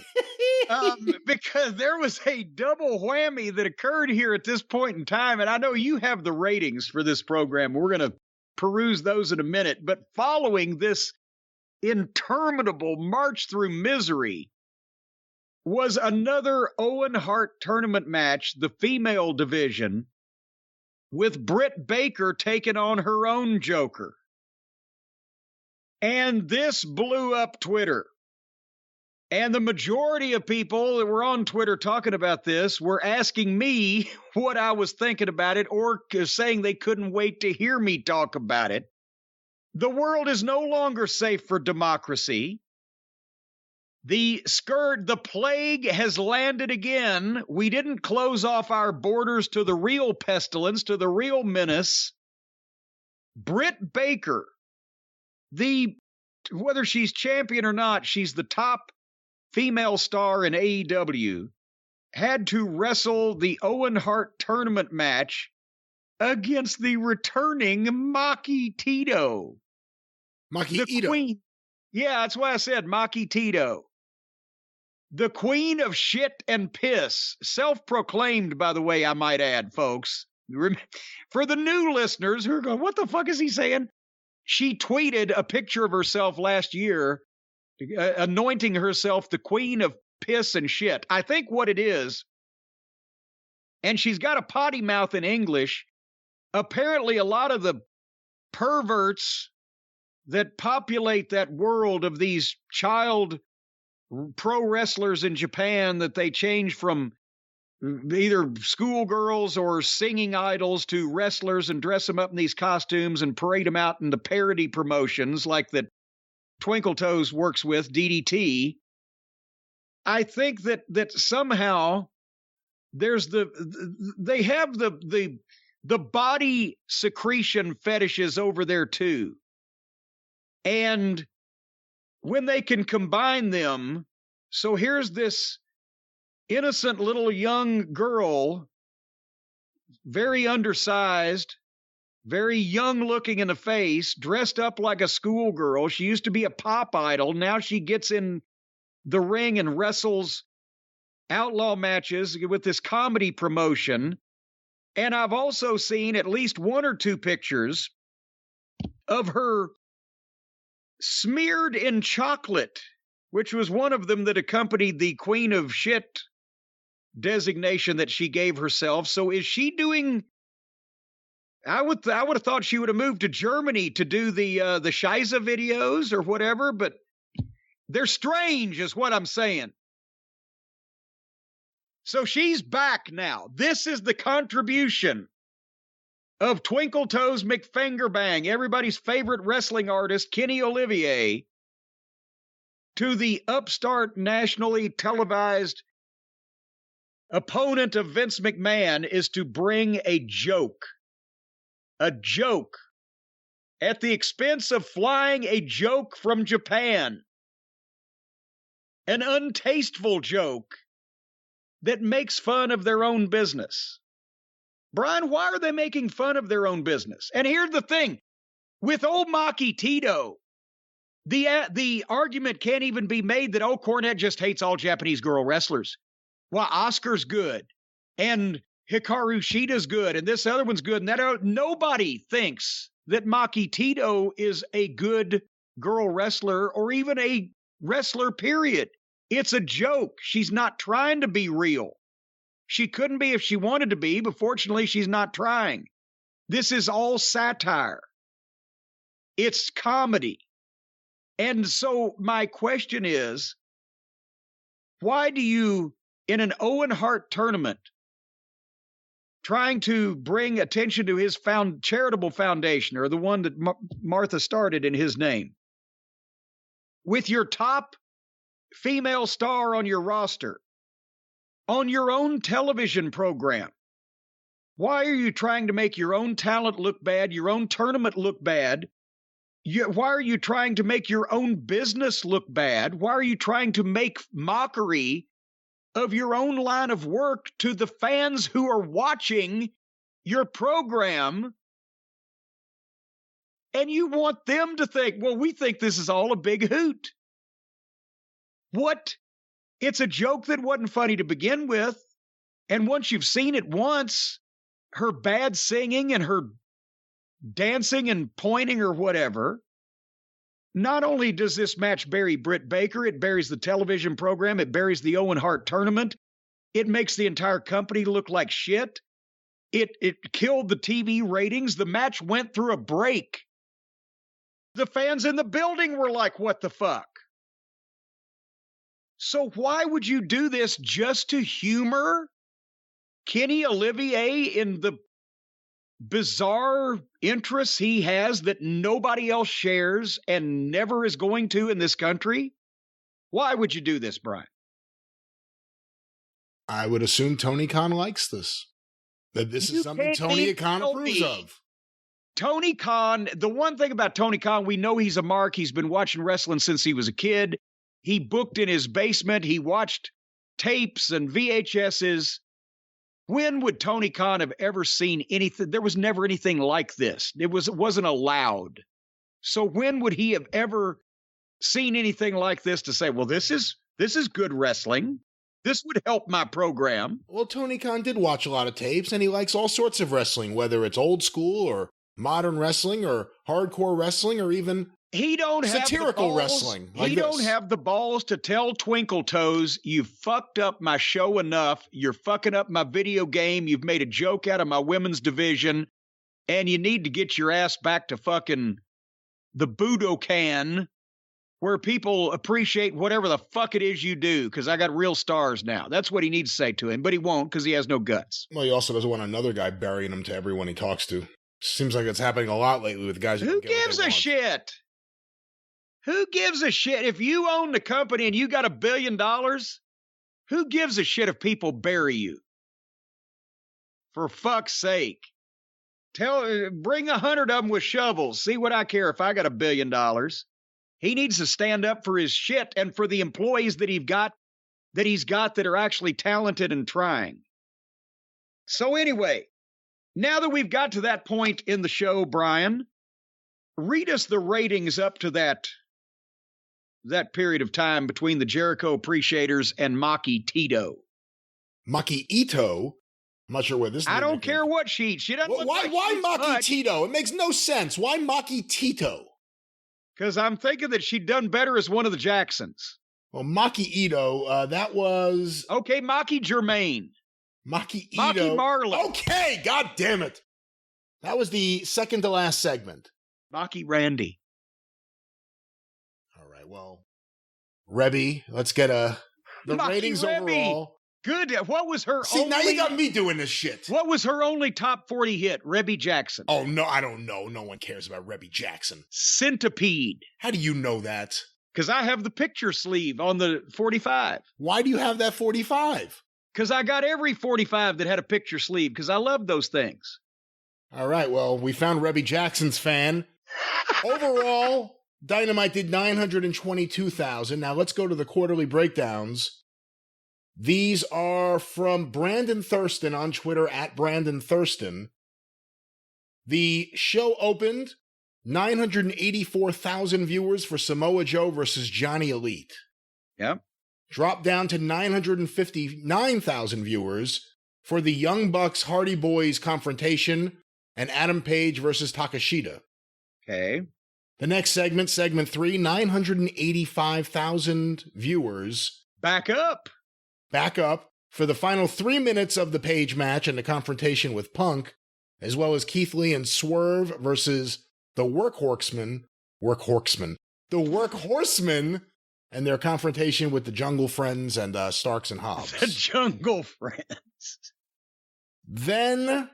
Because there was a double whammy that occurred here at this point in time, and I know you have the ratings for this program. We're going to peruse those in a minute, but following this interminable march through misery was another Owen Hart tournament match, the female division, with Britt Baker taking on her own Joker. And this blew up Twitter. And the majority of people that were on Twitter talking about this were asking me what I was thinking about it, or saying they couldn't wait to hear me talk about it. The world is no longer safe for democracy. The plague has landed again. We didn't close off our borders to the real pestilence, to the real menace. Britt Baker, whether she's champion or not, she's the top female star in AEW, had to wrestle the Owen Hart tournament match against the returning Maki Tito. Maki Ito. Queen. Yeah, that's why I said Maki Tito. The queen of shit and piss. Self-proclaimed, by the way, I might add, folks. For the new listeners who are going, what the fuck is he saying? She tweeted a picture of herself last year, anointing herself the queen of piss and shit. I think what it is, and she's got a potty mouth in English. Apparently, a lot of the perverts that populate that world of these child pro wrestlers in Japan, that they change from either schoolgirls or singing idols to wrestlers and dress them up in these costumes and parade them out in the parody promotions like that Twinkle Toes works with, DDT. I think that somehow there's they have the body secretion fetishes over there too. And when they can combine them, so here's this innocent little young girl, very undersized, very young looking in the face, dressed up like a schoolgirl. She used to be a pop idol. Now she gets in the ring and wrestles outlaw matches with this comedy promotion. And I've also seen at least one or two pictures of her smeared in chocolate, which was one of them that accompanied the Queen of Shit designation that she gave herself. So is she doing... I would have thought she would have moved to Germany to do the Scheisse videos or whatever, but they're strange is what I'm saying. So she's back now. This is the contribution of Twinkle Toes McFingerbang, everybody's favorite wrestling artist, Kenny Olivier, to the upstart nationally televised opponent of Vince McMahon, is to bring a joke at the expense of flying a joke from Japan, an untasteful joke that makes fun of their own business. Brian, why are they making fun of their own business? And here's the thing. With old Maki Tito, the argument can't even be made that, Cornette just hates all Japanese girl wrestlers. Well, Oscar's good, and Hikaru Shida's good, and this other one's good, and that nobody thinks that Maki Tito is a good girl wrestler or even a wrestler, period. It's a joke. She's not trying to be real. She couldn't be if she wanted to be, but fortunately, she's not trying. This is all satire. It's comedy. And so my question is, why do you, in an Owen Hart tournament, trying to bring attention to his charitable foundation, or the one that Martha started in his name, with your top female star on your roster, on your own television program, why are you trying to make your own talent look bad, your own tournament look bad? Why are you trying to make your own business look bad? Why are you trying to make mockery of your own line of work to the fans who are watching your program? And you want them to think, well, we think this is all a big hoot. What? It's a joke that wasn't funny to begin with. And once you've seen it once, her bad singing and her dancing and pointing or whatever, not only does this match bury Britt Baker, it buries the television program, it buries the Owen Hart tournament, it makes the entire company look like shit, it killed the TV ratings, the match went through a break. The fans in the building were like, what the fuck? So why would you do this just to humor Kenny Olivier in the bizarre interests he has that nobody else shares and never is going to in this country? Why would you do this, Brian? I would assume Tony Khan likes this. That this is something Tony Khan approves of. Tony Khan, the one thing about Tony Khan, we know he's a mark. He's been watching wrestling since he was a kid. He booked in his basement. He watched tapes and VHSs. When would Tony Khan have ever seen anything? There was never anything like this. It wasn't allowed. So when would he have ever seen anything like this to say, well, this is good wrestling. This would help my program. Well, Tony Khan did watch a lot of tapes, and he likes all sorts of wrestling, whether it's old school or modern wrestling or hardcore wrestling or even satirical wrestling. He don't have the balls to tell Twinkle Toes, you fucked up my show enough. You're fucking up my video game. You've made a joke out of my women's division, and you need to get your ass back to fucking the Budokan, where people appreciate whatever the fuck it is you do, because I got real stars now. That's what he needs to say to him, but he won't because he has no guts. Well, he also doesn't want another guy burying him to everyone he talks to. Seems like it's happening a lot lately with guys who gives a shit? Who gives a shit? If you own the company and you got $1 billion, who gives a shit if people bury you? For fuck's sake. Bring 100 of them with shovels. See what I care if I got $1 billion. He needs to stand up for his shit and for the employees that he's got that are actually talented and trying. So anyway, now that we've got to that point in the show, Brian, read us the ratings up to that period of time between the Jericho Appreciators and Maki Tito. Maki Ito? I'm not sure where this is. I don't care what sheet. She doesn't. Why Maki Tito? It makes no sense. Why Maki Tito? Because I'm thinking that she'd done better as one of the Jacksons. Well, Maki Ito, that was... Okay, Maki Germain. Maki Ito. Maki Marley. Okay, god damn it. That was the second to last segment. Maki Randy. All right, well, Rebby, let's get the Maki ratings Rebby. Overall. Good. What was her See, now you got me doing this shit. What was her only top 40 hit? Rebby Jackson. Oh, no, I don't know. No one cares about Rebby Jackson. Centipede. How do you know that? Because I have the picture sleeve on the 45. Why do you have that 45? Because I got every 45 that had a picture sleeve, because I love those things. All right, well, we found Rebby Jackson's fan. Overall, Dynamite did 922,000. Now let's go to the quarterly breakdowns. These are from Brandon Thurston on Twitter, at Brandon Thurston. The show opened 984,000 viewers for Samoa Joe versus Johnny Elite. Yep. Dropped down to 959,000 viewers for the Young Bucks Hardy Boys confrontation and Adam Page versus Takeshita. Okay. The next segment, segment 3, 985,000 viewers. Back up for the final 3 minutes of the Page match and the confrontation with Punk. as well as Keith Lee and Swerve versus the Workhorsemen, and their confrontation with the Jungle Friends and Starks and Hobbs. The Jungle Friends. Then,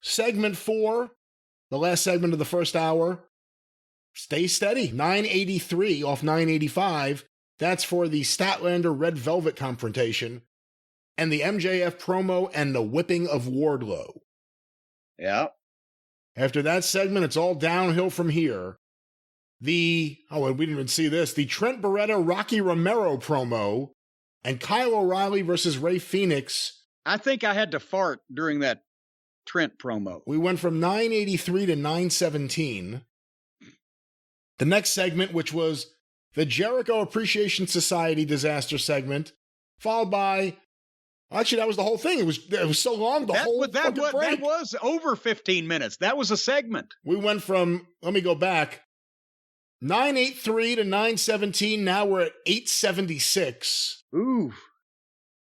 segment 4, the last segment of the first hour, stay steady, 983 off 985. That's for the Statlander Red Velvet confrontation and the MJF promo and the whipping of Wardlow. Yeah. After that segment, it's all downhill from here. We didn't even see this. The Trent Beretta Rocky Romero promo and Kyle O'Reilly versus Ray Phoenix. I think I had to fart during that Trent promo. We went from 983 to 917. The next segment, which was the Jericho Appreciation Society disaster segment, followed by, actually, that was the whole thing. It was so long, that was over 15 minutes. That was a segment. We went from, let me go back, 983 to 917. Now we're at 876. Ooh.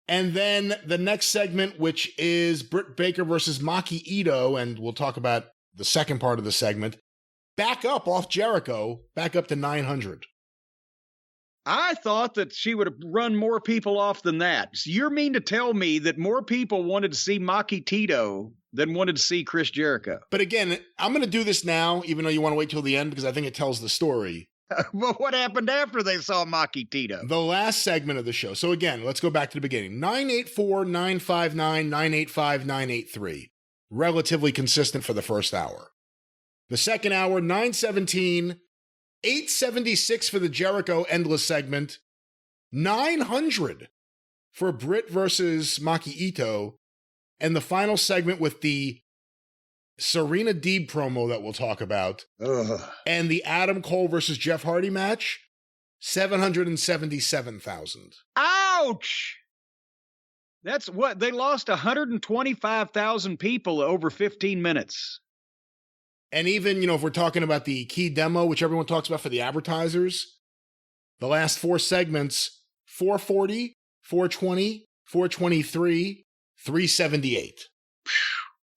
And then the next segment, which is Britt Baker versus Maki Ito, and we'll talk about the second part of the segment, back up off Jericho, back up to 900. I thought that she would have run more people off than that. So you're mean to tell me that more people wanted to see Maki Tito than wanted to see Chris Jericho. But again, I'm going to do this now, even though you want to wait till the end, because I think it tells the story. But what happened after they saw Maki Tito? The last segment of the show. So again, let's go back to the beginning. 984, 959, 985, 983. Relatively consistent for the first hour. The second hour, 917, 876 for the Jericho Endless segment, 900 for Brit versus Maki Ito, and the final segment with the Serena Deeb promo that we'll talk about, and the Adam Cole versus Jeff Hardy match, 777,000. Ouch! That's what, they lost 125,000 people over 15 minutes. And even, if we're talking about the key demo, which everyone talks about for the advertisers, the last 4 segments, 440, 420, 423, 378.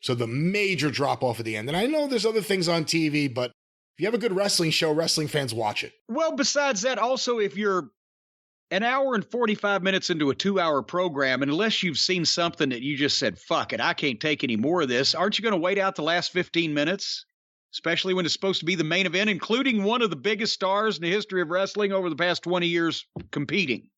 So the major drop off at the end. And I know there's other things on TV, but if you have a good wrestling show, wrestling fans watch it. Well, besides that, also, if you're an hour and 45 minutes into a 2-hour program, and unless you've seen something that you just said, fuck it, I can't take any more of this, aren't you going to wait out the last 15 minutes? Especially when it's supposed to be the main event, including one of the biggest stars in the history of wrestling over the past 20 years competing.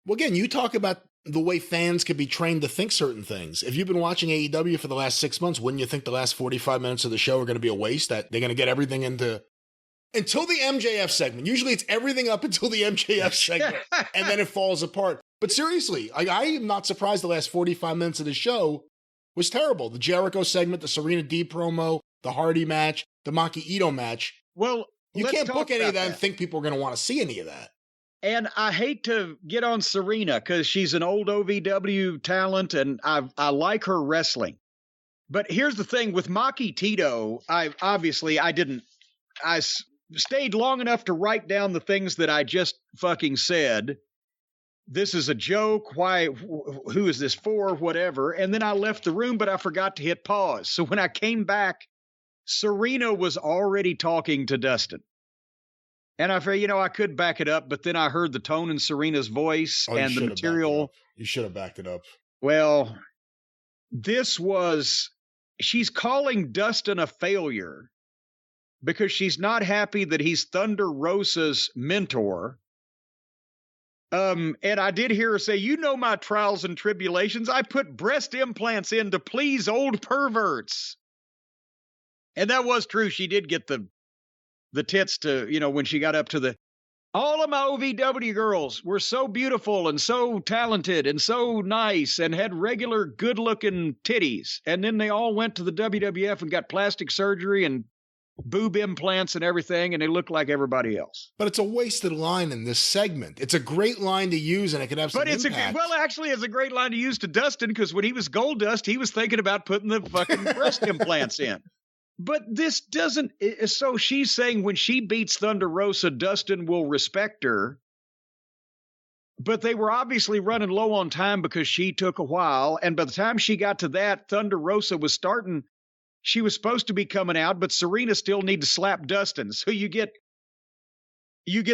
Well, again, you talk about the way fans can be trained to think certain things. If you've been watching AEW for the last 6 months, wouldn't you think the last 45 minutes of the show are going to be a waste? That they're going to get everything until the MJF segment. Usually it's everything up until the MJF segment, and then it falls apart. But seriously, I am not surprised the last 45 minutes of the show was terrible. The Jericho segment, the Serena Deeb promo, the Hardy match, the Maki Ito match. Well, you can't book any of that and think people are going to want to see any of that. And I hate to get on Serena because she's an old OVW talent and I like her wrestling. But here's the thing with Maki Tito, I stayed long enough to write down the things that I just fucking said. This is a joke. Why? Who is this for? Whatever. And then I left the room, but I forgot to hit pause. So when I came back, Serena was already talking to Dustin. And I figured, I could back it up, but then I heard the tone in Serena's voice and the material. You should have backed it up. Well, she's calling Dustin a failure because she's not happy that he's Thunder Rosa's mentor. And I did hear her say, my trials and tribulations. I put breast implants in to please old perverts. And that was true. She did get the tits to, when she got up to all of my OVW girls were so beautiful and so talented and so nice and had regular good looking titties. And then they all went to the WWF and got plastic surgery and boob implants and everything. And they looked like everybody else. But it's a wasted line in this segment. It's a great line to use and it could have some impact. Actually, it's a great line to use to Dustin because when he was Goldust, he was thinking about putting the fucking breast implants in. But this doesn't, so she's saying when she beats Thunder Rosa, Dustin will respect her. But they were obviously running low on time because she took a while. And by the time she got to that, Thunder Rosa was starting she was supposed to be coming out, but Serena still need to slap Dustin. So you get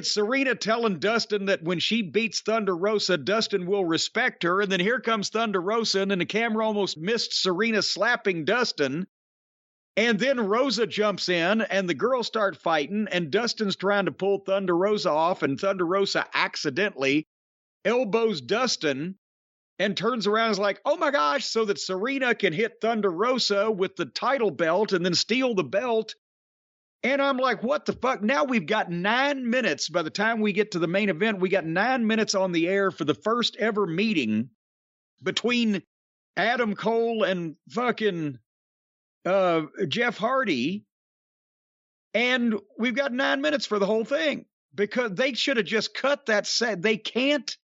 Serena telling Dustin that when she beats Thunder Rosa, Dustin will respect her. And then here comes Thunder Rosa, and then the camera almost missed Serena slapping Dustin. And then Rosa jumps in, and the girls start fighting, and Dustin's trying to pull Thunder Rosa off, and Thunder Rosa accidentally elbows Dustin and turns around and is like, oh my gosh, so that Serena can hit Thunder Rosa with the title belt and then steal the belt. And I'm like, what the fuck? Now we've got 9 minutes. By the time we get to the main event, we got 9 minutes on the air for the first ever meeting between Adam Cole and fucking Jeff Hardy. And we've got 9 minutes for the whole thing because they should have just cut that set. They can't.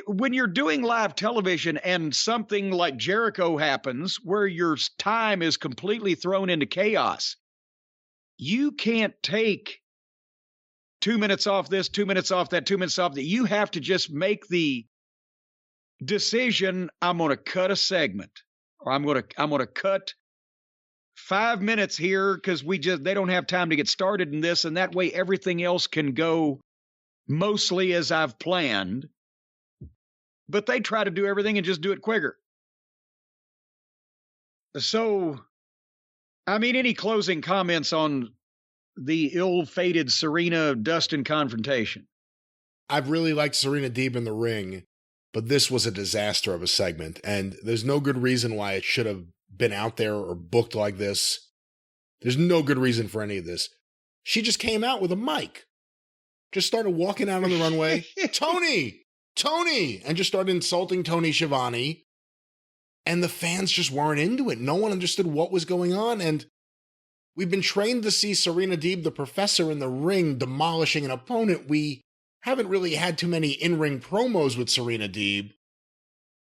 When you're doing live television and something like Jericho happens where your time is completely thrown into chaos, you can't take 2 minutes off this, 2 minutes off that, 2 minutes off that. You have to just make the decision, I'm going to cut a segment, or I'm going to cut 5 minutes here because they don't have time to get started in this, and that way everything else can go mostly as I've planned. But they try to do everything and just do it quicker. So, I mean, any closing comments on the ill-fated Serena-Dustin confrontation? I've really liked Serena Deeb in the ring, but this was a disaster of a segment, and there's no good reason why it should have been out there or booked like this. There's no good reason for any of this. She just came out with a mic. Just started walking out on the runway. Tony! And just started insulting Tony Schiavone. And the fans just weren't into it. No one understood what was going on. And we've been trained to see Serena Deeb, the professor, in the ring demolishing an opponent. We haven't really had too many in-ring promos with Serena Deeb.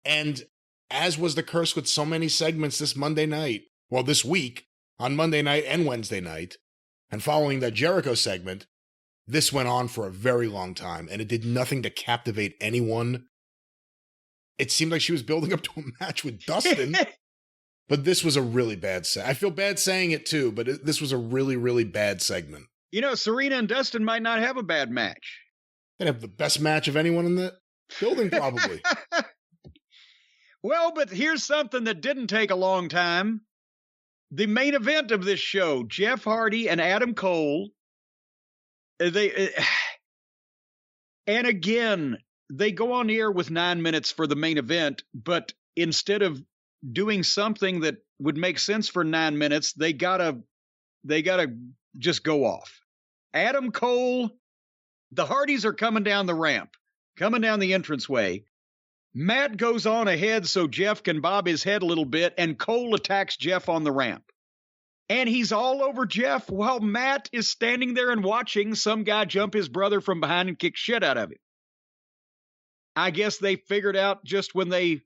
And as was the curse with so many segments this week, on Monday night and Wednesday night, and following that Jericho segment, this went on for a very long time, and it did nothing to captivate anyone. It seemed like she was building up to a match with Dustin, but this was a really bad segment. I feel bad saying it too, but this was a really, really bad segment. You know, Serena and Dustin might not have a bad match. They'd have the best match of anyone in the building, probably. Well, but here's something that didn't take a long time. The main event of this show, Jeff Hardy and Adam Cole. And again, they go on the air with 9 minutes for the main event, but instead of doing something that would make sense for 9 minutes, they gotta just go off. Adam Cole, the Hardys are coming down the ramp, coming down the entranceway. Matt goes on ahead so Jeff can bob his head a little bit, and Cole attacks Jeff on the ramp. And he's all over Jeff while Matt is standing there and watching some guy jump his brother from behind and kick shit out of him. I guess they figured out just when they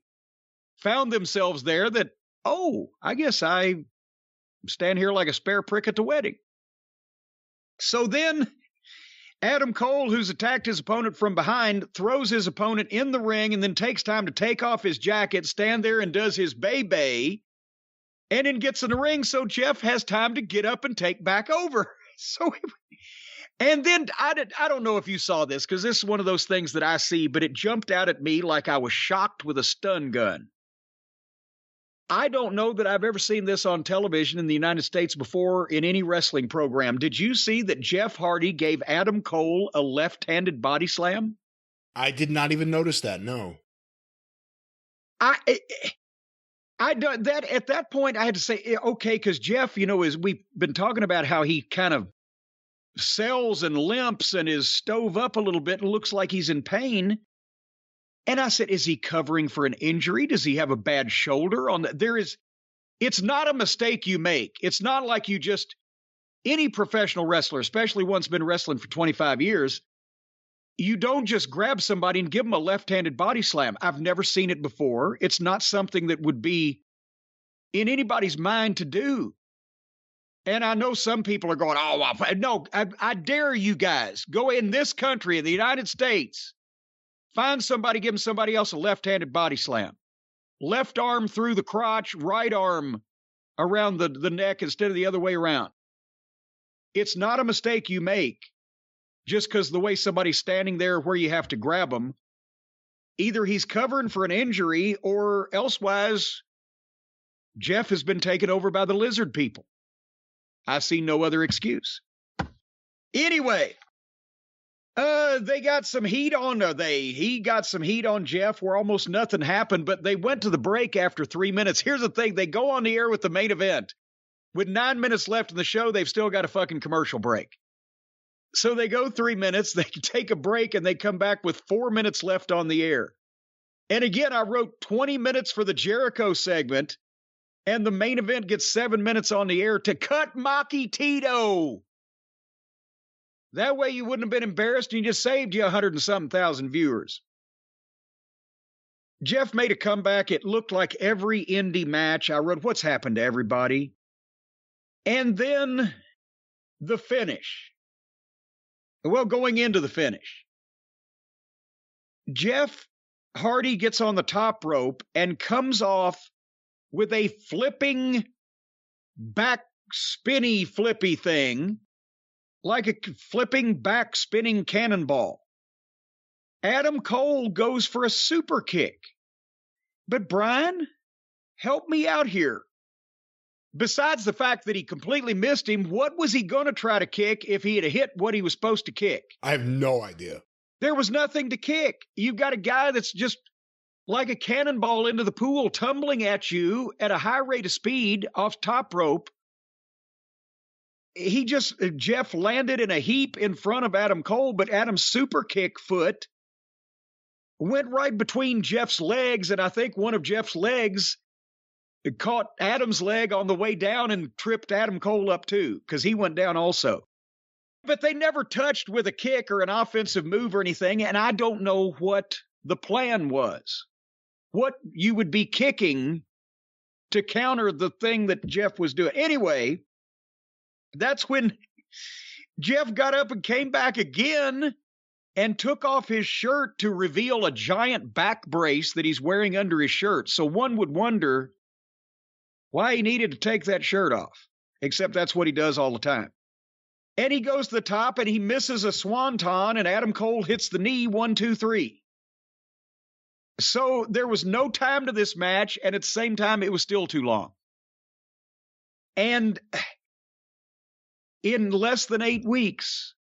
found themselves there that, oh, I guess I stand here like a spare prick at the wedding. So then Adam Cole, who's attacked his opponent from behind, throws his opponent in the ring and then takes time to take off his jacket, stand there and does his bay-bay, and then gets in the ring so Jeff has time to get up and take back over. And then I don't know if you saw this, because this is one of those things that I see, but it jumped out at me like I was shocked with a stun gun. I don't know that I've ever seen this on television in the United States before in any wrestling program. Did you see that Jeff Hardy gave Adam Cole a left-handed body slam? I did not even notice that, no. At that point, I had to say, okay, because Jeff, as we've been talking about how he kind of sells and limps and is stove up a little bit and looks like he's in pain. And I said, is he covering for an injury? Does he have a bad shoulder? It's not a mistake you make. It's not like any professional wrestler, especially one that's been wrestling for 25 years, you don't just grab somebody and give them a left-handed body slam. I've never seen it before. It's not something that would be in anybody's mind to do. And I know some people are going, oh, no, I dare you guys, go in this country, in the United States, find somebody, giving somebody else a left-handed body slam. Left arm through the crotch, right arm around the neck instead of the other way around. It's not a mistake you make just because the way somebody's standing there where you have to grab them. Either he's covering for an injury or elsewise Jeff has been taken over by the lizard people. I see no other excuse. Anyway, he got some heat on Jeff where almost nothing happened, but they went to the break after 3 minutes. Here's the thing. They go on the air with the main event. With 9 minutes left in the show, they've still got a fucking commercial break. So they go 3 minutes, they take a break, and they come back with 4 minutes left on the air. And again, I wrote 20 minutes for the Jericho segment, and the main event gets 7 minutes on the air to cut Maki Tito. That way you wouldn't have been embarrassed and you just saved you 100 and something thousand viewers. Jeff made a comeback. It looked like every indie match. I wrote, what's happened to everybody? And then the finish. Well, going into the finish, Jeff Hardy gets on the top rope and comes off with a flipping back spinny flippy thing, like a flipping back spinning cannonball. Adam Cole goes for a super kick. But Brian, help me out here. Besides the fact that he completely missed him, what was he going to try to kick if he had hit what he was supposed to kick? I have no idea. There was nothing to kick. You've got a guy that's just like a cannonball into the pool, tumbling at you at a high rate of speed off top rope. Jeff landed in a heap in front of Adam Cole, but Adam's super kick foot went right between Jeff's legs, and I think one of Jeff's legs caught Adam's leg on the way down and tripped Adam Cole up too, because he went down also. But they never touched with a kick or an offensive move or anything, and I don't know what the plan was. What you would be kicking to counter the thing that Jeff was doing. Anyway, that's when Jeff got up and came back again and took off his shirt to reveal a giant back brace that he's wearing under his shirt. So one would wonder why he needed to take that shirt off, except that's what he does all the time. And he goes to the top and he misses a swanton, and Adam Cole hits the knee 1, 2, 3. So there was no time to this match, and at the same time, it was still too long. And in less than 8 weeks,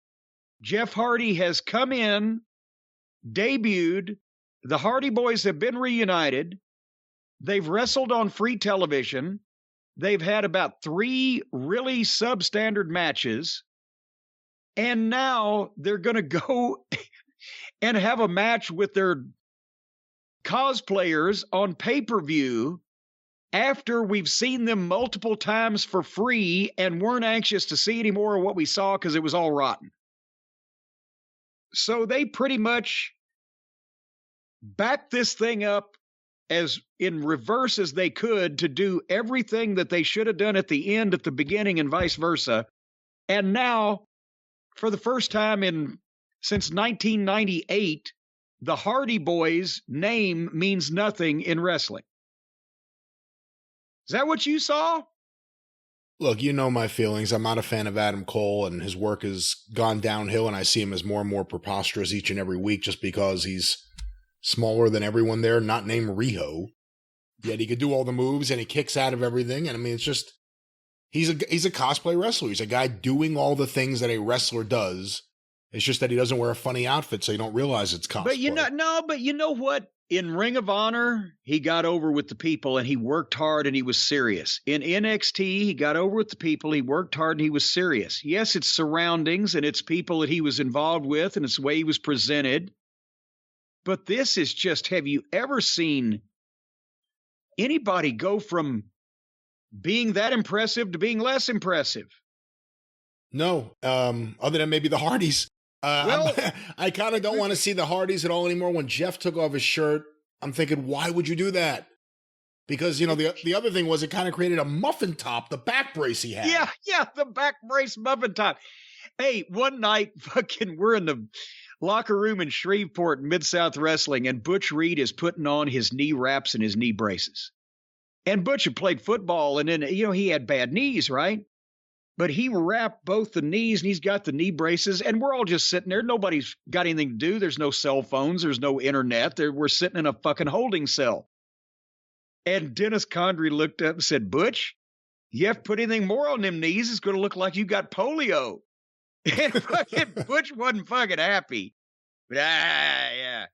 Jeff Hardy has come in, debuted. The Hardy Boys have been reunited. They've wrestled on free television. They've had about 3 really substandard matches. And now they're going to go and have a match with their cosplayers on pay-per-view after we've seen them multiple times for free and weren't anxious to see any more of what we saw because it was all rotten. So they pretty much backed this thing up as in reverse as they could to do everything that they should have done at the end at the beginning and vice versa. And now, for the first time since 1998, the Hardy Boys name means nothing in wrestling. Is that what you saw? Look, you know my feelings. I'm not a fan of Adam Cole, and his work has gone downhill, and I see him as more and more preposterous each and every week just because he's smaller than everyone there, not named Riho. Yet he could do all the moves, and he kicks out of everything. And I mean, it's just, he's a cosplay wrestler. He's a guy doing all the things that a wrestler does. It's just that he doesn't wear a funny outfit, so you don't realize it's cosplay. But you know what? In Ring of Honor, he got over with the people and he worked hard and he was serious. In NXT, he got over with the people, he worked hard and he was serious. Yes, it's surroundings and it's people that he was involved with and it's the way he was presented. But this is just, have you ever seen anybody go from being that impressive to being less impressive? No, other than maybe the Hardys. I kind of don't want to see the Hardys at all anymore. When Jeff took off his shirt, I'm thinking, why would you do that? Because, the other thing was it kind of created a muffin top, the back brace he had. Yeah, the back brace muffin top. Hey, one night, we're in the locker room in Shreveport, Mid-South Wrestling, and Butch Reed is putting on his knee wraps and his knee braces. And Butch had played football, and then, he had bad knees, right? But he wrapped both the knees, and he's got the knee braces, and we're all just sitting there. Nobody's got anything to do. There's no cell phones. There's no internet. We're sitting in a fucking holding cell. And Dennis Condrey looked up and said, Butch, you have to put anything more on them knees, it's going to look like you got polio. And fucking Butch wasn't fucking happy. But, yeah.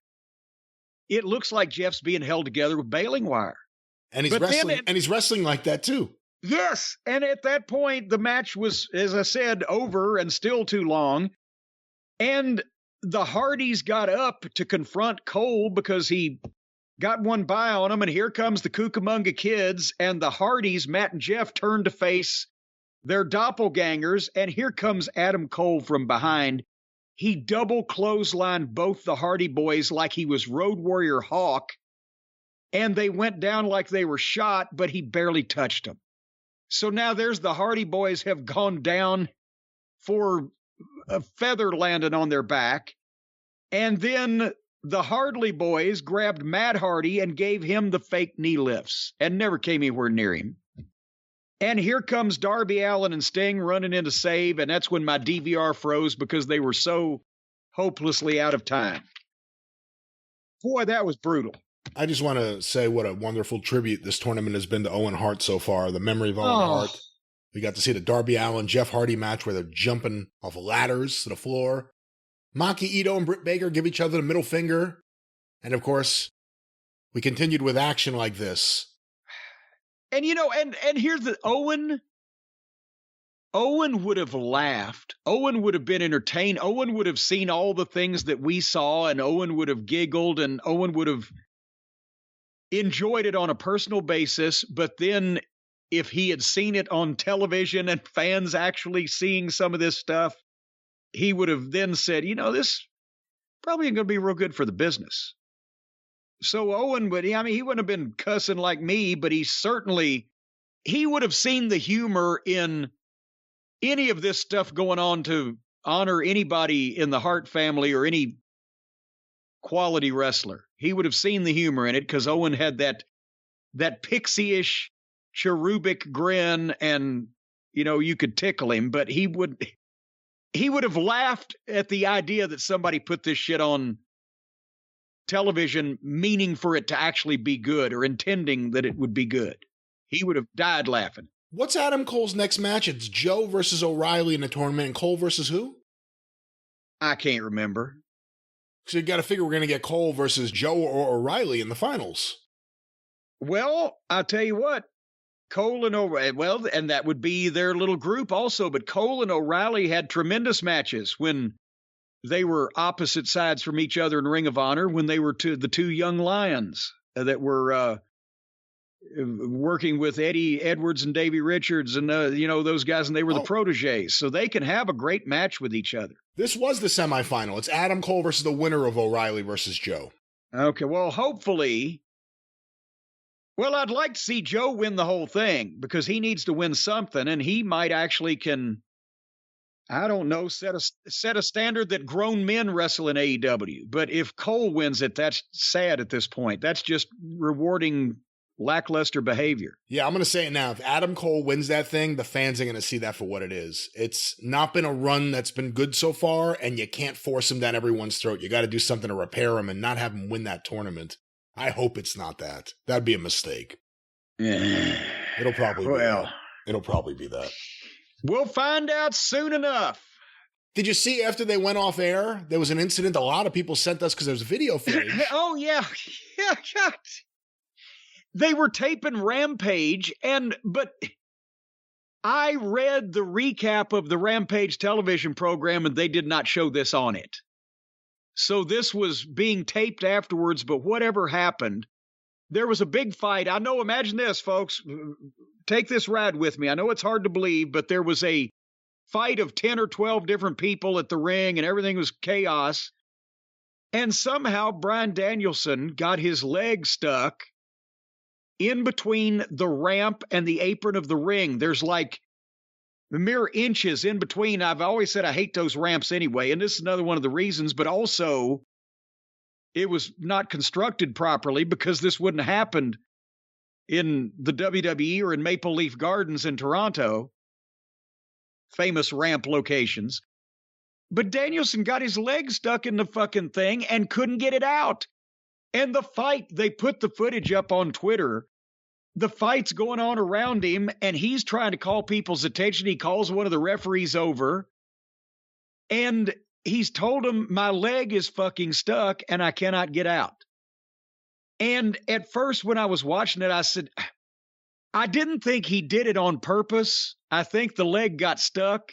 It looks like Jeff's being held together with baling wire. And he's wrestling like that too. Yes. And at that point, the match was, as I said, over and still too long. And the Hardys got up to confront Cole because he got one by on him. And here comes the Cucamonga Kids. And the Hardys, Matt and Jeff, turned to face their doppelgangers. And here comes Adam Cole from behind. He double clotheslined both the Hardy Boys like he was Road Warrior Hawk. And they went down like they were shot, but he barely touched them. So now there's the Hardy Boys have gone down for a feather landing on their back. And then the Hardley Boys grabbed Matt Hardy and gave him the fake knee lifts and never came anywhere near him. And here comes Darby Allin and Sting running in to save, and that's when my DVR froze because they were so hopelessly out of time. Boy, that was brutal. I just want to say what a wonderful tribute this tournament has been to Owen Hart so far. The memory of Owen Hart. We got to see the Darby Allin, Jeff Hardy match where they're jumping off ladders to the floor. Maki Ito and Britt Baker give each other the middle finger. And of course, we continued with action like this. And, and here's the Owen would have laughed. Owen would have been entertained. Owen would have seen all the things that we saw, and Owen would have giggled, and Owen would have enjoyed it on a personal basis. But then if he had seen it on television and fans actually seeing some of this stuff, he would have then said, this probably ain't going to be real good for the business. So Owen he wouldn't have been cussing like me, but he would have seen the humor in any of this stuff going on to honor anybody in the Hart family or any quality wrestler. He would have seen the humor in it because Owen had that pixie-ish cherubic grin, and, you could tickle him, but he would have laughed at the idea that somebody put this shit on television meaning for it to actually be good or intending that it would be good. He would have died laughing. What's Adam Cole's next match? It's Joe versus O'Reilly in the tournament, and Cole versus who? I can't remember. So you got to figure we're going to get Cole versus Joe or O'Reilly in the finals. Well, I'll tell you what, Cole and O'Reilly, and that would be their little group also, but Cole and O'Reilly had tremendous matches when they were opposite sides from each other in Ring of Honor, when they were the two young lions that were working with Eddie Edwards and Davey Richards and, those guys, and they were the proteges. So they can have a great match with each other. This was the semifinal. It's Adam Cole versus the winner of O'Reilly versus Joe. Okay, well, hopefully. Well, I'd like to see Joe win the whole thing because he needs to win something, and he might actually can, I don't know, set a standard that grown men wrestle in AEW. But if Cole wins it, that's sad at this point. That's just rewarding lackluster behavior. Yeah, I'm going to say it now. If Adam Cole wins that thing, the fans are going to see that for what it is. It's not been a run that's been good so far, and you can't force him down everyone's throat. You got to do something to repair him and not have him win that tournament. I hope it's not that. That'd be a mistake. Yeah. It'll probably be that. It'll probably be that. We'll find out soon enough. Did you see after they went off air, there was an incident a lot of people sent us because there was video footage. Oh, yeah. Yeah. They were taping Rampage, but I read the recap of the Rampage television program, and they did not show this on it. So this was being taped afterwards, but whatever happened, there was a big fight. I know, imagine this, folks. Take this ride with me. I know it's hard to believe, but there was a fight of 10 or 12 different people at the ring, and everything was chaos. And somehow Bryan Danielson got his leg stuck in between the ramp and the apron of the ring. There's like mere inches in between. I've always said I hate those ramps anyway, and this is another one of the reasons, but also it was not constructed properly because this wouldn't have happened in the WWE or in Maple Leaf Gardens in Toronto, famous ramp locations. But Danielson got his leg stuck in the fucking thing and couldn't get it out. And the fight, they put the footage up on Twitter. The fight's going on around him, and he's trying to call people's attention. He calls one of the referees over, and he's told him, my leg is fucking stuck, and I cannot get out. And at first, when I was watching it, I said, I didn't think he did it on purpose. I think the leg got stuck.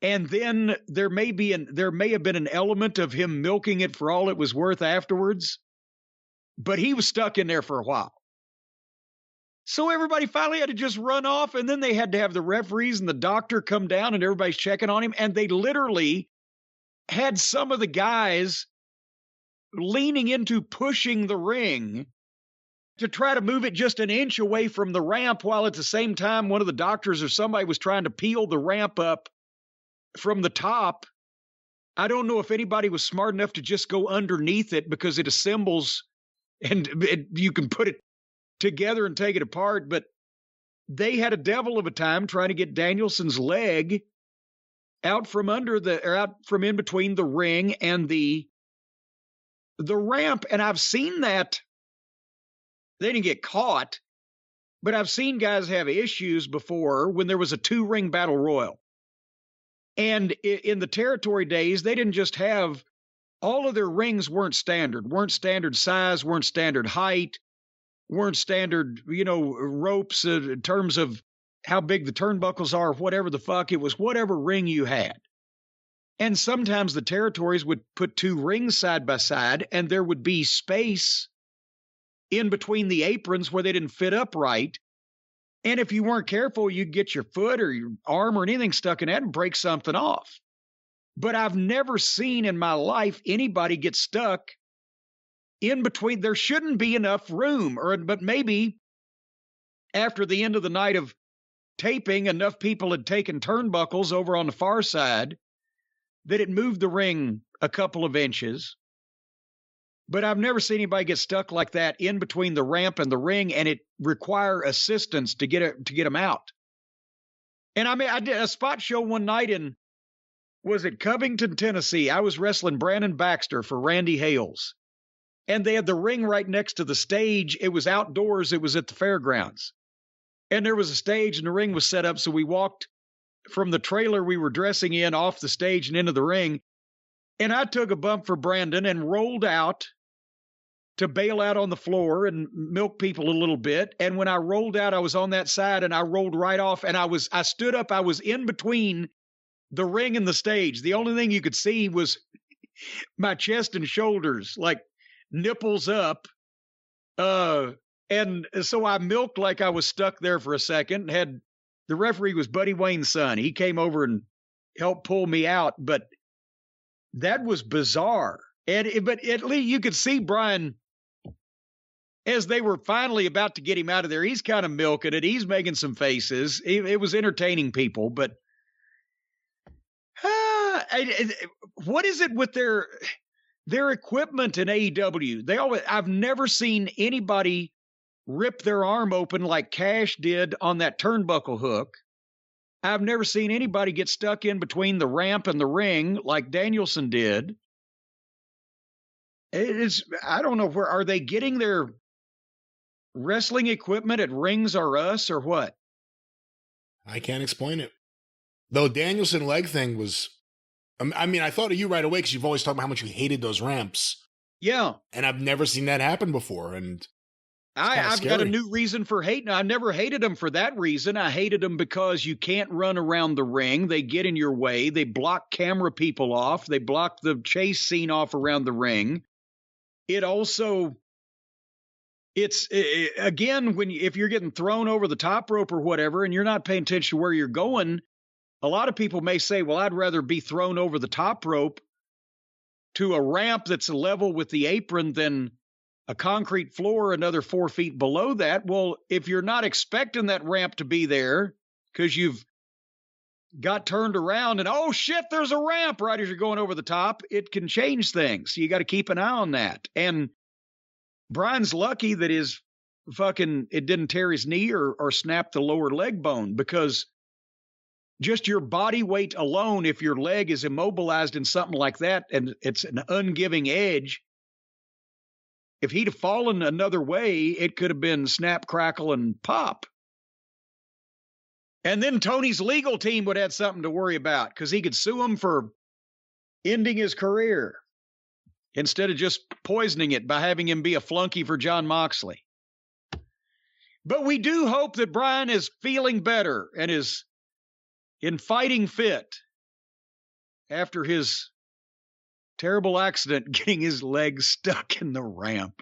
And then there may have been an element of him milking it for all it was worth afterwards. But he was stuck in there for a while. So everybody finally had to just run off, and then they had to have the referees and the doctor come down, and everybody's checking on him. And they literally had some of the guys leaning into pushing the ring to try to move it just an inch away from the ramp, while at the same time one of the doctors or somebody was trying to peel the ramp up from the top. I don't know if anybody was smart enough to just go underneath it, because it assembles and you can put it together and take it apart. But they had a devil of a time trying to get Danielson's leg out from out from in between the ring and the ramp. And I've seen that. They didn't get caught, but I've seen guys have issues before when there was a 2-ring battle royal. And in the territory days, they didn't just have, all of their rings weren't standard size, weren't standard height, weren't standard, ropes in terms of how big the turnbuckles are, whatever the fuck. It was whatever ring you had. And sometimes the territories would put 2 rings side by side, and there would be space in between the aprons where they didn't fit up right. And if you weren't careful, you'd get your foot or your arm or anything stuck in that and break something off. But I've never seen in my life anybody get stuck in between. There shouldn't be enough room, but maybe after the end of the night of taping, enough people had taken turnbuckles over on the far side that it moved the ring a couple of inches. But I've never seen anybody get stuck like that in between the ramp and the ring, and it require assistance to get them out. And I mean, I did a spot show one night was it Covington, Tennessee? I was wrestling Brandon Baxter for Randy Hales. And they had the ring right next to the stage. It was outdoors. It was at the fairgrounds. And there was a stage, and the ring was set up. So we walked from the trailer we were dressing in off the stage and into the ring. And I took a bump for Brandon and rolled out to bail out on the floor and milk people a little bit. And when I rolled out, I was on that side, and I rolled right off, and I stood up. I was in between the ring and the stage. The only thing you could see was my chest and shoulders, like nipples up. And so I milked like I was stuck there for a second. The referee was Buddy Wayne's son. He came over and helped pull me out, but that was bizarre. But at least you could see Brian, as they were finally about to get him out of there, he's kind of milking it. He's making some faces. It was entertaining people, but what is it with their equipment in AEW? I've never seen anybody rip their arm open like Cash did on that turnbuckle hook. I've never seen anybody get stuck in between the ramp and the ring like Danielson did. I don't know, where are they getting their wrestling equipment at Rings R Us or what? I can't explain it. Though Danielson leg thing was, I mean, I thought of you right away because you've always talked about how much you hated those ramps. Yeah. And I've never seen that happen before. And I've got a new reason for hating. I never hated them for that reason. I hated them because you can't run around the ring. They get in your way. They block camera people off. They block the chase scene off around the ring. It also, again, if you're getting thrown over the top rope or whatever, and you're not paying attention to where you're going, a lot of people may say, well, I'd rather be thrown over the top rope to a ramp that's level with the apron than a concrete floor another 4 feet below that. Well, if you're not expecting that ramp to be there because you've got turned around and, oh shit, there's a ramp right as you're going over the top, it can change things. So you got to keep an eye on that. And Brian's lucky that his it didn't tear his knee or snap the lower leg bone, because just your body weight alone, if your leg is immobilized in something like that and it's an ungiving edge, if he'd have fallen another way, it could have been snap, crackle, and pop. And then Tony's legal team would have something to worry about, because he could sue him for ending his career instead of just poisoning it by having him be a flunky for Jon Moxley. But we do hope that Brian is feeling better and is in fighting fit after his terrible accident getting his leg stuck in the ramp.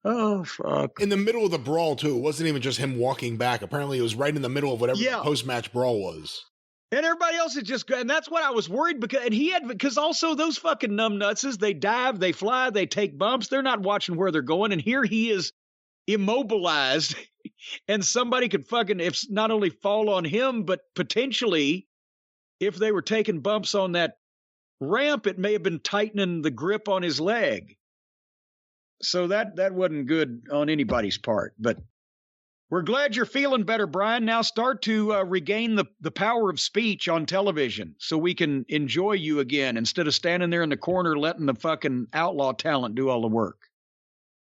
Oh, fuck. In the middle of the brawl, too. It wasn't even just him walking back. Apparently, it was right in the middle of whatever the post-match brawl was. And everybody else is just, and that's what I was worried, because also those fucking numbnutses, they dive, they fly, they take bumps. They're not watching where they're going. And here he is immobilized, and somebody could if not only fall on him, but potentially, if they were taking bumps on that ramp, it may have been tightening the grip on his leg. So that wasn't good on anybody's part. But we're glad you're feeling better, Brian. Now start to regain the power of speech on television so we can enjoy you again instead of standing there in the corner letting the fucking outlaw talent do all the work.